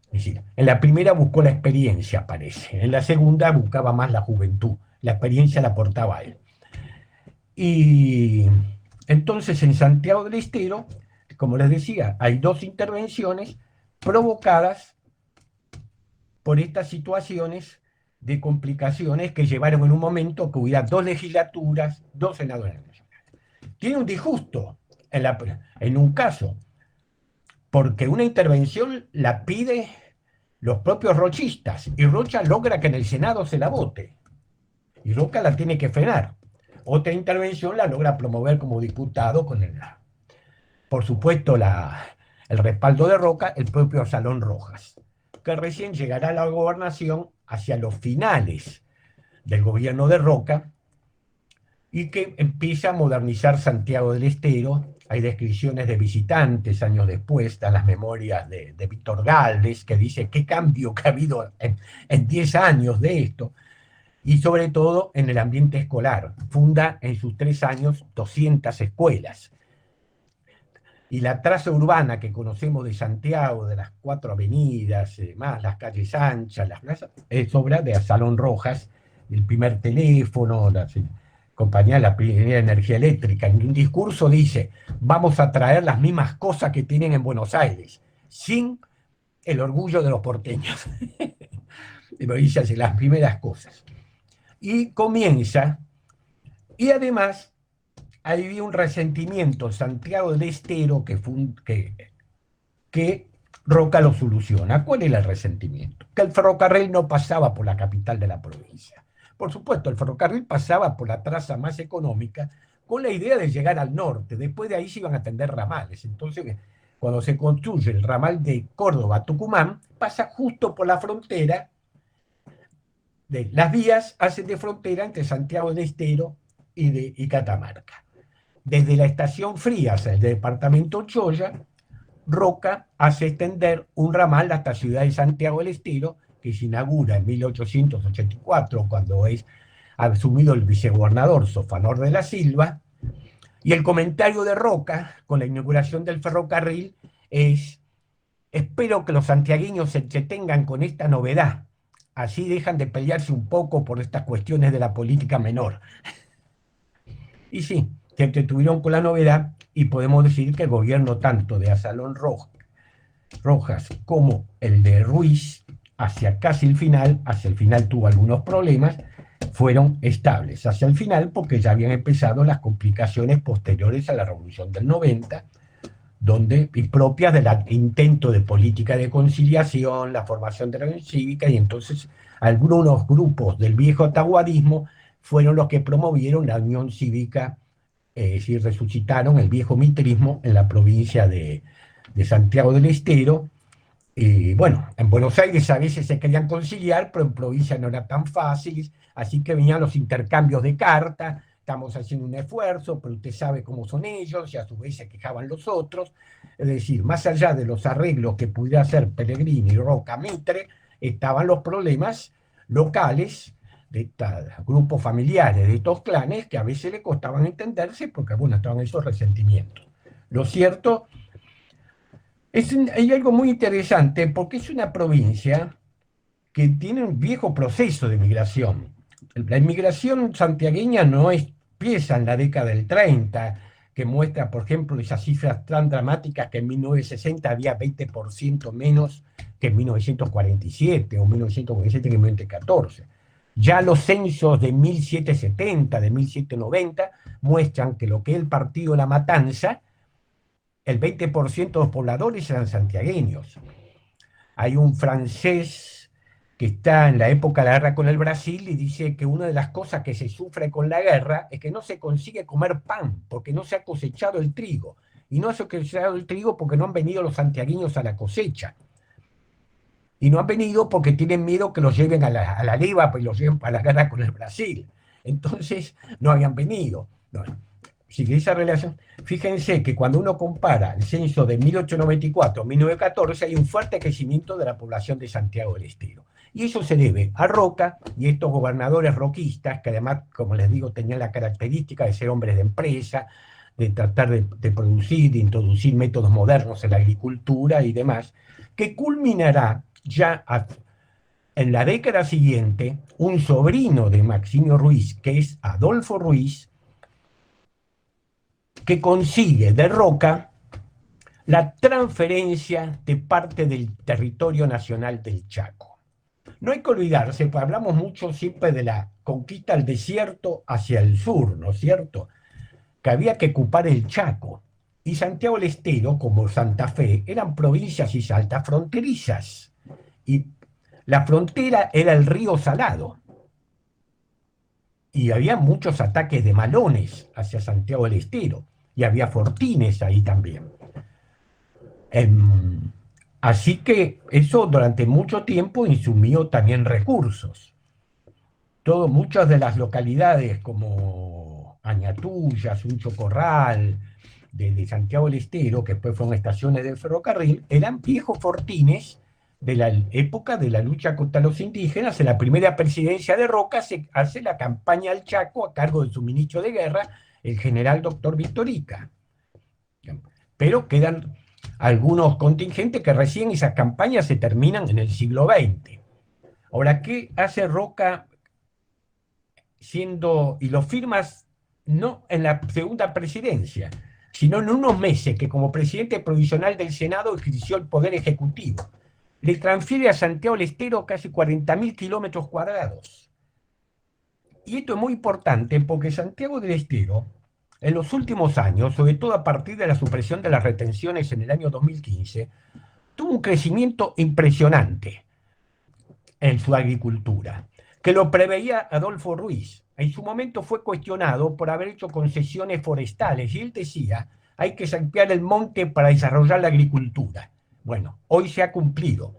Es decir, en la primera buscó la experiencia, parece, en la segunda buscaba más la juventud, la experiencia la aportaba él. Y entonces en Santiago del Estero, como les decía, hay dos intervenciones provocadas por estas situaciones de complicaciones que llevaron en un momento que hubiera dos legislaturas, dos senadores nacionales. Tiene un disgusto en un caso, porque una intervención la pide los propios rochistas y Rocha logra que en el Senado se la vote y Roca la tiene que frenar. Otra intervención la logra promover como diputado con por supuesto el respaldo de Roca, el propio Azalón Rojas, que recién llegará a la gobernación hacia los finales del gobierno de Roca y que empieza a modernizar Santiago del Estero. Hay descripciones de visitantes años después, están las memorias de Víctor Gálvez, que dice qué cambio que ha habido en 10 años de esto, y sobre todo en el ambiente escolar. Funda en sus 3 años 200 escuelas. Y la traza urbana que conocemos de Santiago, de las 4 avenidas, más las calles anchas, las plazas, es obra de Azalón Rojas, el primer teléfono, la compañía de la primera energía eléctrica. En un discurso dice, vamos a traer las mismas cosas que tienen en Buenos Aires, sin el orgullo de los porteños. Y lo dice así, las primeras cosas. Y comienza, y además había un resentimiento en Santiago del Estero que Roca lo soluciona. ¿Cuál era el resentimiento? Que el ferrocarril no pasaba por la capital de la provincia. Por supuesto, el ferrocarril pasaba por la traza más económica con la idea de llegar al norte. Después de ahí se iban a tender ramales. Entonces, cuando se construye el ramal de Córdoba a Tucumán, pasa justo por la frontera. Las vías hacen de frontera entre Santiago del Estero y Catamarca. Desde la estación Frías, el departamento Choya, Roca hace extender un ramal hasta Ciudad de Santiago del Estero, que se inaugura en 1884, cuando es asumido el vicegobernador Sofanor de la Silva, y el comentario de Roca con la inauguración del ferrocarril es: espero que los santiagueños se entretengan con esta novedad, así dejan de pelearse un poco por estas cuestiones de la política menor. Y sí, se entretuvieron con la novedad y podemos decir que el gobierno tanto de Azalón Rojas como el de Ruiz, hacia el final tuvo algunos problemas, fueron estables. Hacia el final porque ya habían empezado las complicaciones posteriores a la Revolución del 90, y propias del intento de política de conciliación, la formación de la Unión Cívica, y entonces algunos grupos del viejo tahuadismo fueron los que promovieron la Unión Cívica, es decir, resucitaron el viejo mitrismo en la provincia de Santiago del Estero. Y bueno, en Buenos Aires a veces se querían conciliar, pero en provincia no era tan fácil, así que venían los intercambios de cartas, estamos haciendo un esfuerzo, pero usted sabe cómo son ellos, y a su vez se quejaban los otros. Es decir, más allá de los arreglos que pudiera hacer Pellegrini y Roca Mitre, estaban los problemas locales de estos grupos familiares, de estos clanes, que a veces le costaban entenderse porque, bueno, estaban esos resentimientos. Lo cierto hay algo muy interesante, porque es una provincia que tiene un viejo proceso de migración. La inmigración santiagueña no empieza en la década del 30, que muestra, por ejemplo, esas cifras tan dramáticas que en 1960 había 20% menos que en 1947 o 1947 que en 1914. Ya los censos de 1770, de 1790, muestran que lo que es el partido La Matanza, el 20% de los pobladores eran santiagueños. Hay un francés que está en la época de la guerra con el Brasil y dice que una de las cosas que se sufre con la guerra es que no se consigue comer pan porque no se ha cosechado el trigo. Y no se ha cosechado el trigo porque no han venido los santiagueños a la cosecha. Y no han venido porque tienen miedo que los lleven a la leva, pues los lleven para la guerra con el Brasil. Entonces no habían venido. No, si esa relación, fíjense que cuando uno compara el censo de 1894 a 1914 hay un fuerte crecimiento de la población de Santiago del Estero. Y eso se debe a Roca y estos gobernadores roquistas, que además, como les digo, tenían la característica de ser hombres de empresa, de tratar de producir, de introducir métodos modernos en la agricultura y demás, que culminará ya en la década siguiente un sobrino de Maximio Ruiz, que es Adolfo Ruiz, que consigue de Roca la transferencia de parte del territorio nacional del Chaco. No hay que olvidarse, pues hablamos mucho siempre de la conquista del desierto hacia el sur, ¿no es cierto? Que había que ocupar el Chaco. Y Santiago del Estero, como Santa Fe, eran provincias y saltas fronterizas. Y la frontera era el río Salado. Y había muchos ataques de malones hacia Santiago del Estero. Y había fortines ahí también. Así que eso durante mucho tiempo insumió también recursos. Muchas de las localidades como Añatuya, Suncho Corral, de Santiago del Estero, que después fueron estaciones del ferrocarril, eran viejos fortines de la época de la lucha contra los indígenas. En la primera presidencia de Roca se hace la campaña al Chaco a cargo del suministro de guerra, el general doctor Victorica. Pero quedan algunos contingentes que recién esas campañas se terminan en el siglo XX. Ahora, ¿qué hace Roca y lo firmas no en la segunda presidencia, sino en unos meses que como presidente provisional del Senado ejerció el poder ejecutivo? Le transfiere a Santiago del Estero casi 40.000 kilómetros cuadrados. Y esto es muy importante porque Santiago del Estero, en los últimos años, sobre todo a partir de la supresión de las retenciones en el año 2015, tuvo un crecimiento impresionante en su agricultura, que lo preveía Adolfo Ruiz. En su momento fue cuestionado por haber hecho concesiones forestales y él decía, hay que saquear el monte para desarrollar la agricultura. Bueno, hoy se ha cumplido,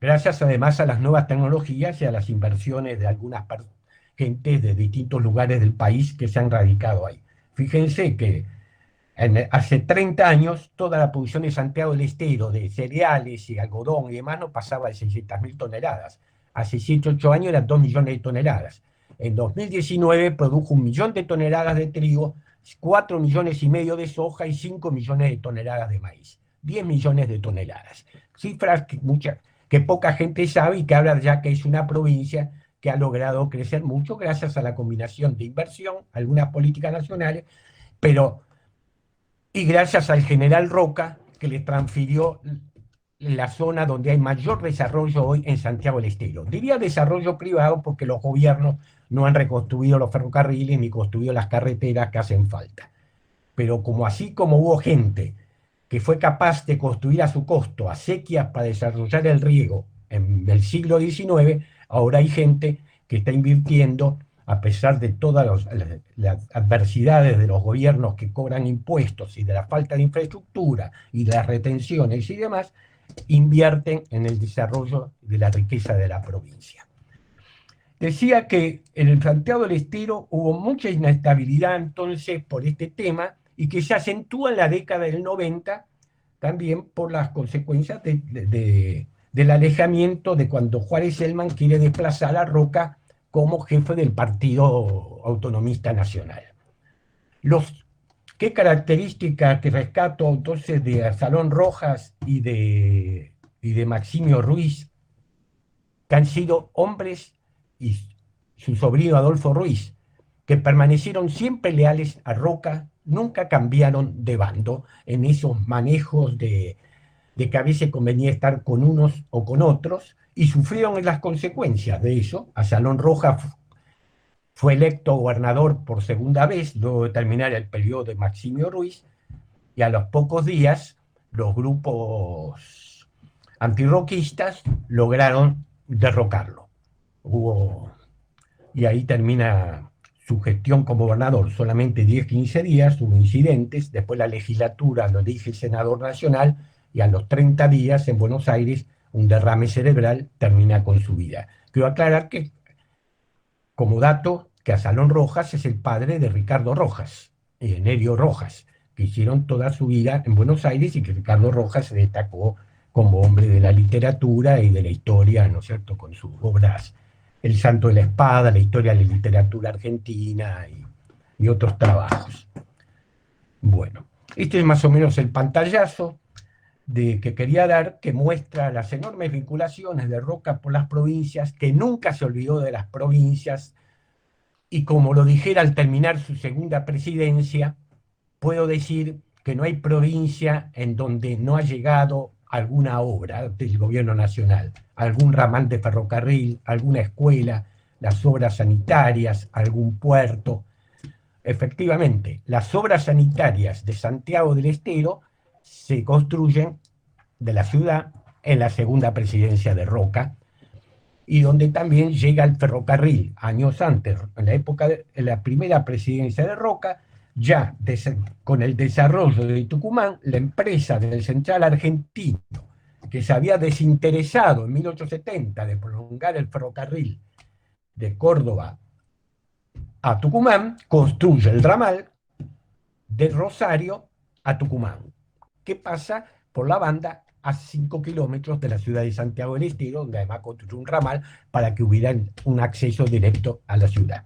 gracias además a las nuevas tecnologías y a las inversiones de algunas gentes de distintos lugares del país que se han radicado ahí. Fíjense que hace 30 años toda la producción de Santiago del Estero de cereales y algodón y demás no pasaba de 600.000 toneladas. Hace 7, 8 años eran 2 millones de toneladas. En 2019 produjo 1 millón de toneladas de trigo, 4 millones y medio de soja y 5 millones de toneladas de maíz. 10 millones de toneladas. Cifras que poca gente sabe y que habla ya que es una provincia que ha logrado crecer mucho gracias a la combinación de inversión, algunas políticas nacionales, y gracias al general Roca, que le transfirió la zona donde hay mayor desarrollo hoy en Santiago del Estero. Diría desarrollo privado porque los gobiernos no han reconstruido los ferrocarriles ni construido las carreteras que hacen falta. Pero así como hubo gente que fue capaz de construir a su costo acequias para desarrollar el riego en el siglo XIX, ahora hay gente que está invirtiendo, a pesar de todas las adversidades de los gobiernos que cobran impuestos y de la falta de infraestructura y de las retenciones y demás, invierten en el desarrollo de la riqueza de la provincia. Decía que en el Santiago del Estero hubo mucha inestabilidad entonces por este tema y que se acentúa en la década del 90 también por las consecuencias del alejamiento de cuando Juárez Celman quiere desplazar a Roca como jefe del Partido Autonomista Nacional. ¿Qué características que rescato entonces de Salón Rojas y de Maximio Ruiz, que han sido hombres, y su sobrino Adolfo Ruiz, que permanecieron siempre leales a Roca, nunca cambiaron de bando en esos manejos de que a veces convenía estar con unos o con otros, y sufrieron las consecuencias de eso. Azalón Rojas fue electo gobernador por segunda vez, luego de terminar el periodo de Maximio Ruiz, y a los pocos días los grupos antirroquistas lograron derrocarlo. Y ahí termina su gestión como gobernador, solamente 10, 15 días, hubo incidentes, después la legislatura lo elige senador nacional, y a los 30 días en Buenos Aires, un derrame cerebral, termina con su vida. Quiero aclarar que, como dato, que Azalón Rojas es el padre de Ricardo Rojas y de Nerio Rojas, que hicieron toda su vida en Buenos Aires, y que Ricardo Rojas se destacó como hombre de la literatura y de la historia, ¿no es cierto?, con sus obras El Santo de la Espada, la historia de la literatura argentina y otros trabajos. Bueno, este es más o menos el pantallazo que quería dar, que muestra las enormes vinculaciones de Roca por las provincias, que nunca se olvidó de las provincias, y como lo dijera al terminar su segunda presidencia, puedo decir que no hay provincia en donde no ha llegado alguna obra del gobierno nacional, algún ramal de ferrocarril, alguna escuela, las obras sanitarias, algún puerto. Efectivamente, las obras sanitarias de Santiago del Estero se construyen de la ciudad en la segunda presidencia de Roca, y donde también llega el ferrocarril años antes, en la primera presidencia de Roca, ya con el desarrollo de Tucumán, la empresa del Central Argentino, que se había desinteresado en 1870 de prolongar el ferrocarril de Córdoba a Tucumán, construye el ramal de Rosario a Tucumán, que pasa por la banda a 5 kilómetros de la ciudad de Santiago del Estero, donde además construyó un ramal para que hubiera un acceso directo a la ciudad.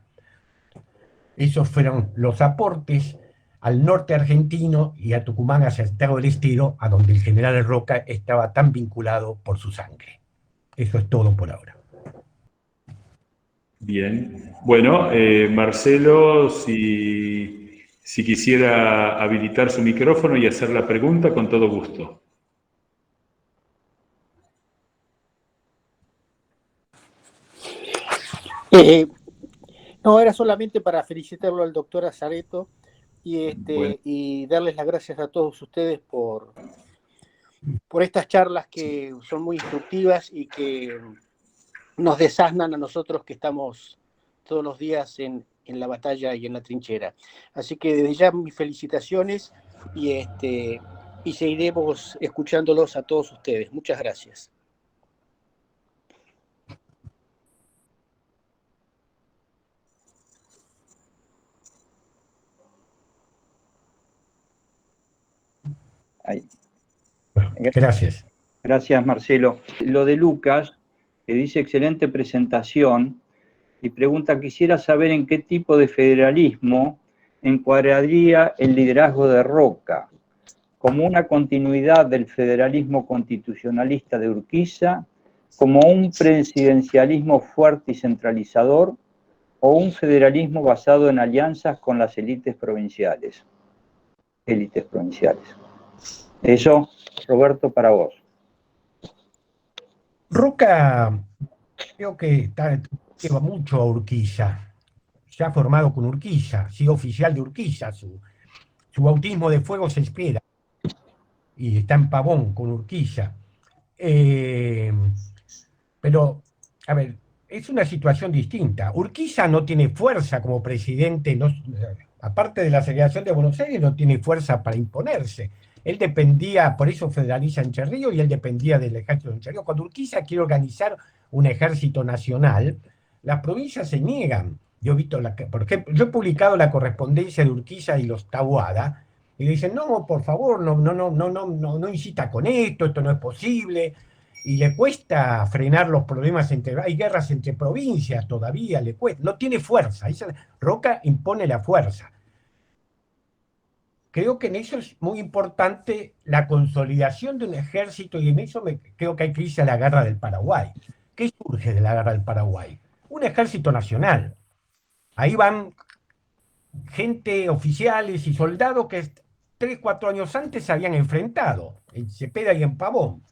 Esos fueron los aportes al norte argentino y a Tucumán, a Santiago del Estero, a donde el general Roca estaba tan vinculado por su sangre. Eso es todo por ahora. Bien. Bueno, Marcelo, si quisiera habilitar su micrófono y hacer la pregunta, con todo gusto. No, era solamente para felicitarlo al doctor Azareto Bueno. y darles las gracias a todos ustedes por estas charlas que son muy instructivas y que nos desasnan a nosotros que estamos todos los días en la batalla y en la trinchera. Así que desde ya mis felicitaciones y seguiremos escuchándolos a todos ustedes. Muchas gracias. Ahí. Gracias. Gracias, Marcelo. Lo de Lucas, que dice excelente presentación, y pregunta, quisiera saber en qué tipo de federalismo encuadraría el liderazgo de Roca, como una continuidad del federalismo constitucionalista de Urquiza, como un presidencialismo fuerte y centralizador, o un federalismo basado en alianzas con las élites provinciales. Eso, Roberto, para vos. Roca, creo que lleva mucho a Urquiza, se ha formado con Urquiza, sido oficial de Urquiza, su bautismo de fuego se espera, y está en Pavón con Urquiza. Pero, a ver, es una situación distinta. Urquiza no tiene fuerza como presidente, aparte de la segregación de Buenos Aires, no tiene fuerza para imponerse. Él dependía, por eso federaliza Entre Ríos, y él dependía del ejército de Entre Ríos. Cuando Urquiza quiere organizar un ejército nacional, las provincias se niegan. Yo he visto, por ejemplo, yo he publicado la correspondencia de Urquiza y los Taboada, y dicen, no, por favor, no incita con esto no es posible. Y le cuesta frenar los problemas hay guerras entre provincias todavía, le cuesta, no tiene fuerza. Roca impone la fuerza. Creo que en eso es muy importante la consolidación de un ejército, y en eso creo que hay que irse a la guerra del Paraguay. ¿Qué surge de la guerra del Paraguay? Un ejército nacional. Ahí van gente, oficiales y soldados que 3, 4 años antes se habían enfrentado en Cepeda y en Pavón.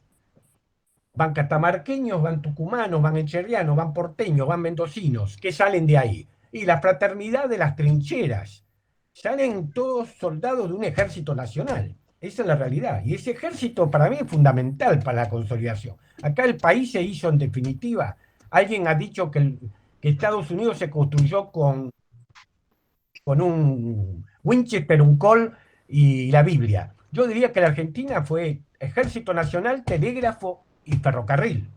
Van catamarqueños, van tucumanos, van encherrianos, van porteños, van mendocinos, que salen de ahí. Y la fraternidad de las trincheras. Salen todos soldados de un ejército nacional. Esa es la realidad. Y ese ejército para mí es fundamental para la consolidación. Acá el país se hizo en definitiva. Alguien ha dicho que Estados Unidos se construyó con un Winchester, un Colt y la Biblia. Yo diría que la Argentina fue ejército nacional, telégrafo y ferrocarril.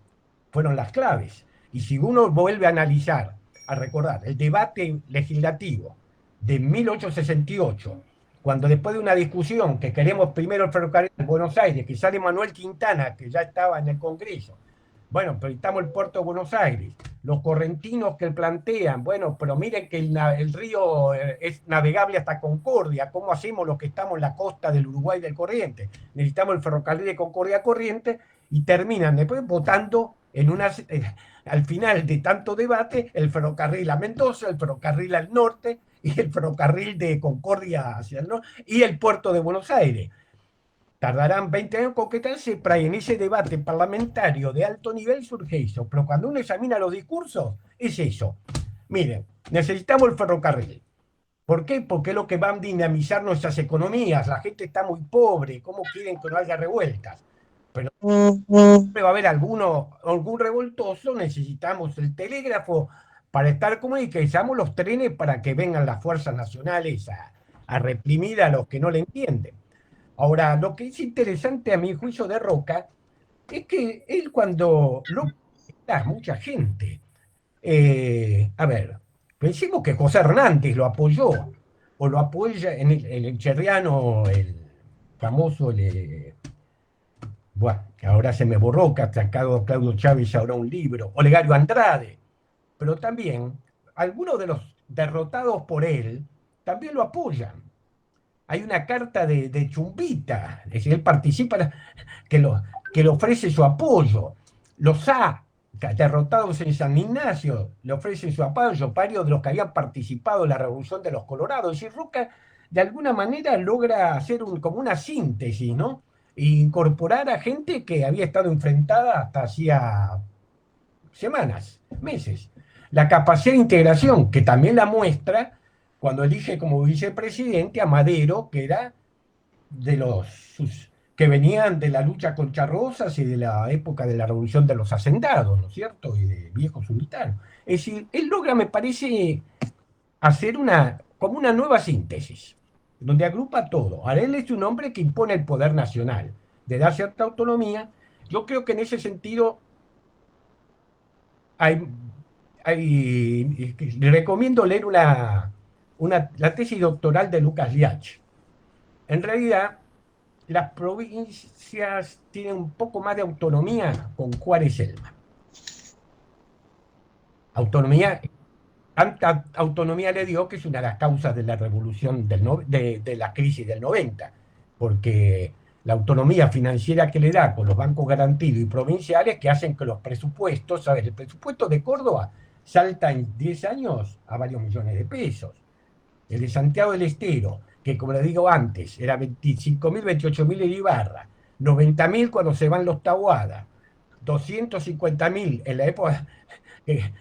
Fueron las claves. Y si uno vuelve a analizar, a recordar el debate legislativo de 1868, cuando después de una discusión que queremos primero el ferrocarril en Buenos Aires, que sale Manuel Quintana, que ya estaba en el Congreso, bueno, pero estamos el puerto de Buenos Aires, los correntinos que plantean, bueno, pero miren que el río es navegable hasta Concordia, ¿cómo hacemos los que estamos en la costa del Uruguay del Corriente? Necesitamos el ferrocarril de Concordia a Corrientes, y terminan después votando en al final de tanto debate, el ferrocarril a Mendoza, el ferrocarril al norte, y el ferrocarril de Concordia hacia el norte, y el puerto de Buenos Aires. Tardarán 20 años en concretarse, pero en ese debate parlamentario de alto nivel surge eso. Pero cuando uno examina los discursos, es eso. Miren, necesitamos el ferrocarril. ¿Por qué? Porque es lo que va a dinamizar nuestras economías. La gente está muy pobre. ¿Cómo quieren que no haya revueltas? Pero siempre va a haber algún revoltoso. Necesitamos el telégrafo para estar comunicamos los trenes para que vengan las fuerzas nacionales a reprimir a los que no le entienden. Ahora, lo que es interesante a mi juicio de Roca es que él cuando mucha gente, a ver, pensemos que José Hernández lo apoyó, o lo apoya en el encherriano, el famoso, bueno, ahora se me borró, que ha sacado Claudio Chávez ahora un libro, Olegario Andrade, pero también algunos de los derrotados por él también lo apoyan. Hay una carta de Chumbita, es decir, él participa, que le ofrece su apoyo. Los derrotados en San Ignacio le ofrecen su apoyo, varios de los que habían participado en la Revolución de los Colorados. Es decir, Roca de alguna manera logra hacer como una síntesis, ¿no? E incorporar a gente que había estado enfrentada hasta hacía semanas, meses. La capacidad de integración, que también la muestra cuando elige como vicepresidente a Madero, que era de que venían de la lucha contra Rosas y de la época de la revolución de los hacendados, ¿no es cierto? Y de viejos unitarios. Es decir, él logra, me parece, hacer como una nueva síntesis, donde agrupa todo. Ahora, él es un hombre que impone el poder nacional, de dar cierta autonomía. Yo creo que en ese sentido le recomiendo leer la tesis doctoral de Lucas Liach. En realidad, las provincias tienen un poco más de autonomía con Juárez Elma. Tanta autonomía le dio que es una de las causas de la revolución de la crisis del 90, porque la autonomía financiera que le da con los bancos garantidos y provinciales que hacen que los presupuestos, ¿sabes? El presupuesto de Córdoba salta en 10 años a varios millones de pesos. El de Santiago del Estero, que como les digo antes, era 25.000, 28.000 en Ibarra, 90.000 cuando se van los Tahuada, 250.000 en la época que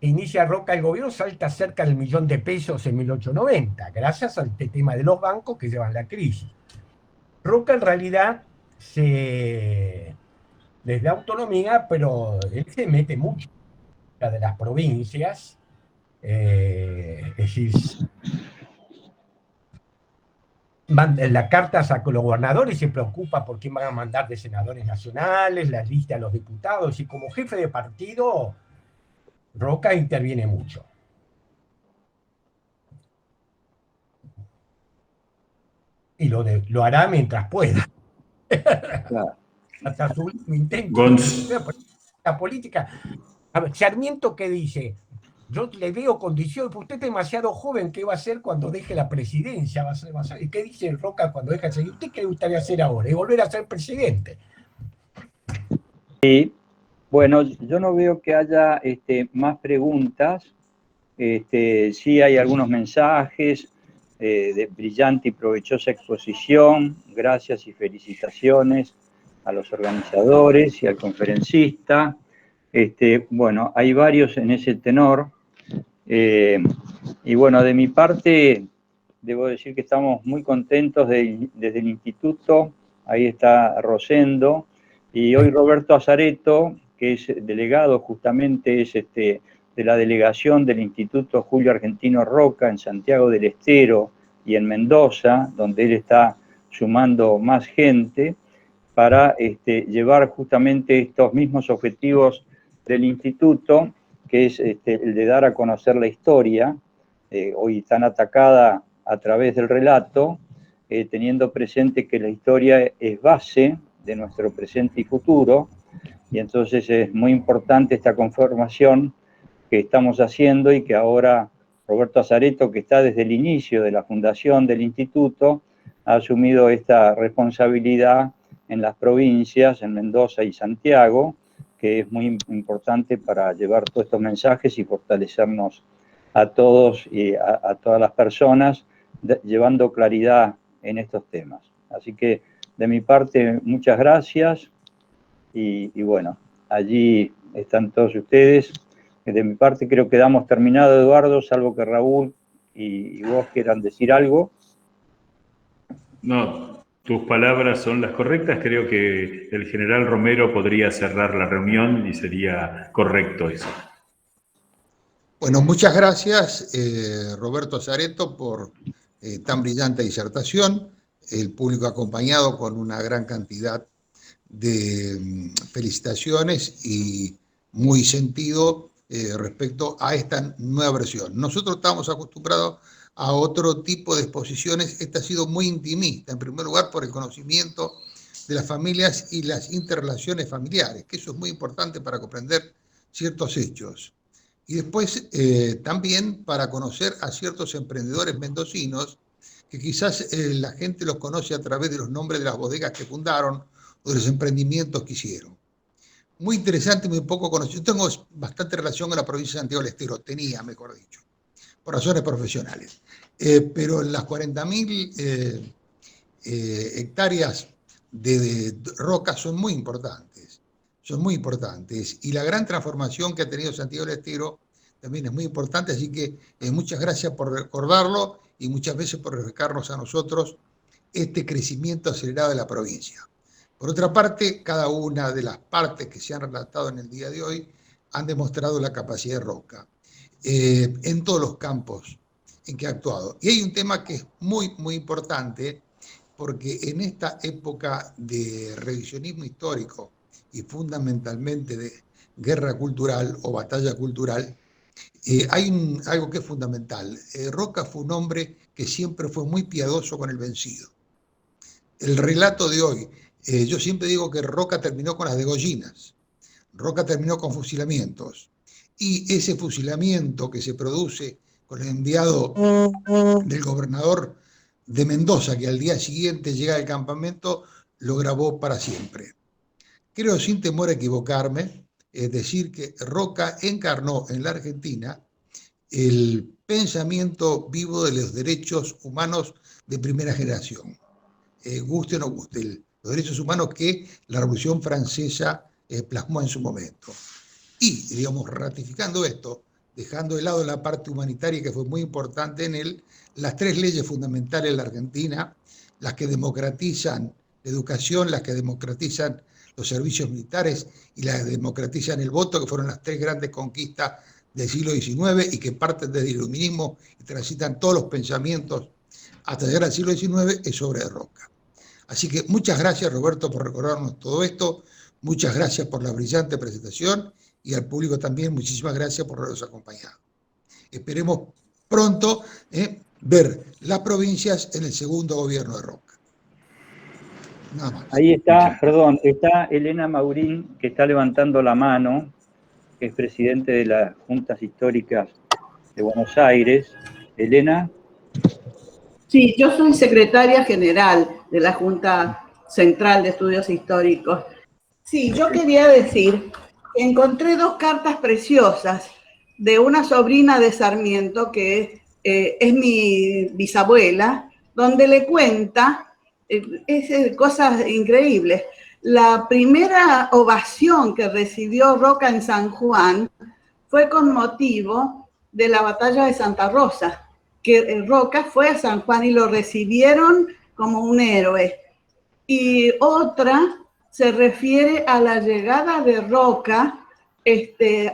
inicia Roca el gobierno, salta cerca del 1.000.000 de pesos en 1890, gracias al tema de los bancos que llevan la crisis. Roca en realidad les da autonomía, pero él se mete mucho de las provincias, es decir, la carta a los gobernadores, se preocupa por quién van a mandar de senadores nacionales, las listas de los diputados, y como jefe de partido, Roca interviene mucho. Y lo hará mientras pueda. Claro. Hasta su último intento. La política. A ver, Sarmiento, ¿qué dice? Yo le veo condiciones, usted es demasiado joven, ¿qué va a hacer cuando deje la presidencia? ¿Y qué dice Roca cuando deja de seguir? ¿Usted qué le gustaría hacer ahora? ¿Y volver a ser presidente? Bueno, yo no veo que haya más preguntas. Sí hay algunos mensajes de brillante y provechosa exposición, gracias y felicitaciones a los organizadores y al conferencista. Bueno, hay varios en ese tenor. Y bueno, de mi parte, debo decir que estamos muy contentos desde el instituto. Ahí está Rosendo, y hoy Roberto Azareto, que es delegado justamente, es de la delegación del Instituto Julio Argentino Roca en Santiago del Estero y en Mendoza, donde él está sumando más gente para llevar justamente estos mismos objetivos del instituto, que es el de dar a conocer la historia, hoy tan atacada a través del relato, teniendo presente que la historia es base de nuestro presente y futuro, y entonces es muy importante esta conformación que estamos haciendo y que ahora Roberto Azareto, que está desde el inicio de la fundación del instituto, ha asumido esta responsabilidad en las provincias, en Mendoza y Santiago, que es muy importante para llevar todos estos mensajes y fortalecernos a todos y a todas las personas, llevando claridad en estos temas. Así que de mi parte, muchas gracias y bueno, allí están todos ustedes. De mi parte creo que damos terminado, Eduardo, salvo que Raúl y vos quieran decir algo. No, tus palabras son las correctas. Creo que el general Romero podría cerrar la reunión y sería correcto eso. Bueno, muchas gracias, Roberto Azareto, por tan brillante disertación. El público acompañado con una gran cantidad de felicitaciones y muy sentido respecto a esta nueva versión. Nosotros estamos acostumbrados a otro tipo de exposiciones. Esta ha sido muy intimista, en primer lugar por el conocimiento de las familias y las interrelaciones familiares, que eso es muy importante para comprender ciertos hechos. Y después también para conocer a ciertos emprendedores mendocinos que quizás la gente los conoce a través de los nombres de las bodegas que fundaron o de los emprendimientos que hicieron. Muy interesante, muy poco conocido. Yo tengo bastante relación con la provincia de Santiago del Estero, tenía, mejor dicho, por razones profesionales. Pero las 40.000 hectáreas de roca son muy importantes. Son muy importantes. Y la gran transformación que ha tenido Santiago del Estero también es muy importante. Así que muchas gracias por recordarlo y muchas veces por refrescarnos a nosotros este crecimiento acelerado de la provincia. Por otra parte, cada una de las partes que se han relatado en el día de hoy han demostrado la capacidad de Roca en todos los campos en que ha actuado. Y hay un tema que es muy, muy importante, porque en esta época de revisionismo histórico y fundamentalmente de guerra cultural o batalla cultural, hay algo que es fundamental. Roca fue un hombre que siempre fue muy piadoso con el vencido. El relato de hoy, yo siempre digo que Roca terminó con las degollinas, Roca terminó con fusilamientos, y ese fusilamiento que se produce con el enviado del gobernador de Mendoza, que al día siguiente llega al campamento, lo grabó para siempre. Creo, sin temor a equivocarme, es decir, que Roca encarnó en la Argentina el pensamiento vivo de los derechos humanos de primera generación. Guste o no guste, los derechos humanos que la Revolución Francesa plasmó en su momento. Y, digamos, ratificando esto, dejando de lado la parte humanitaria que fue muy importante en él, las 3 leyes fundamentales de la Argentina, las que democratizan la educación, las que democratizan los servicios militares y las que democratizan el voto, que fueron las 3 grandes conquistas del siglo XIX y que parten desde el iluminismo y transitan todos los pensamientos hasta llegar al siglo XIX, es obra de Roca. Así que muchas gracias, Roberto, por recordarnos todo esto, muchas gracias por la brillante presentación y al público también, muchísimas gracias por habernos acompañado. Esperemos pronto ver las provincias en el segundo gobierno de Roca. Nada más. Ahí está, perdón, está Elena Maurín, que está levantando la mano, que es presidente de las Juntas Históricas de Buenos Aires. Elena. Sí, yo soy secretaria general de la Junta Central de Estudios Históricos. Sí, yo quería decir que encontré 2 cartas preciosas de una sobrina de Sarmiento, que es mi bisabuela, donde le cuenta cosas increíbles. La primera ovación que recibió Roca en San Juan fue con motivo de la batalla de Santa Rosa, que Roca fue a San Juan y lo recibieron como un héroe. Y otra se refiere a la llegada de Roca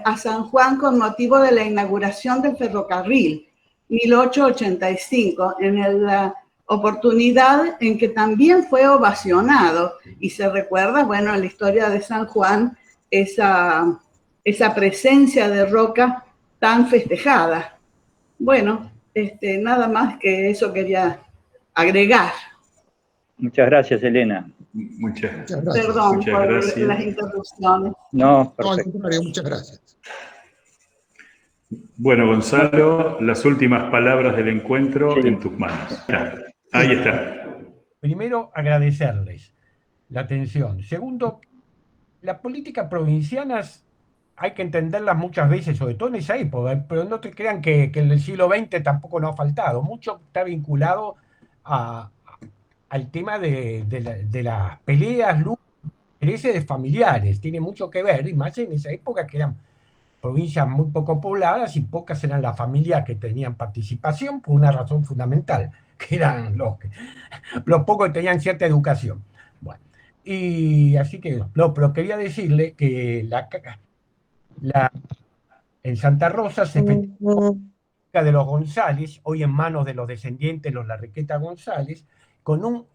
a San Juan con motivo de la inauguración del ferrocarril, 1885, en la oportunidad en que también fue ovacionado. Y se recuerda, bueno, en la historia de San Juan, esa presencia de Roca tan festejada. Bueno, nada más que eso quería agregar. Muchas gracias, Elena. Muchas gracias. Perdón muchas por gracias. las interrupciones. No, No, al perfecto. contrario, muchas gracias. Bueno, Gonzalo, las últimas palabras del encuentro Sí. en tus manos. Ahí está. Primero, agradecerles la atención. Segundo, las políticas provincianas hay que entenderlas muchas veces, sobre todo en esa época, pero no te crean que en el siglo XX tampoco nos ha faltado. Mucho está vinculado al tema de las peleas, intereses familiares. Tiene mucho que ver, y más en esa época que eran provincias muy poco pobladas y pocas eran las familias que tenían participación por una razón fundamental, que eran los pocos que tenían cierta educación. Bueno, y así que, no, pero quería decirle que en Santa Rosa se festejó de los González, hoy en manos de los descendientes, los Larriqueta González,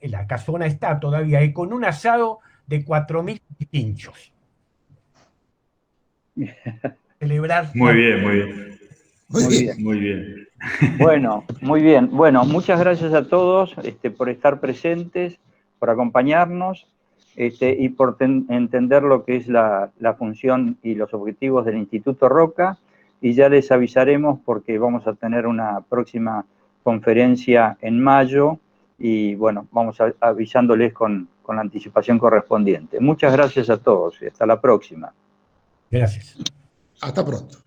la casona está todavía, con un asado de 4.000 pinchos. Celebrar. Muy bien, muy bien. Muy bien. Muy bien. Bueno, muy bien. Bueno, muchas gracias a todos por estar presentes, por acompañarnos y por entender lo que es la función y los objetivos del Instituto Roca. Y ya les avisaremos porque vamos a tener una próxima conferencia en mayo y bueno, vamos avisándoles con la anticipación correspondiente. Muchas gracias a todos y hasta la próxima. Gracias. Hasta pronto.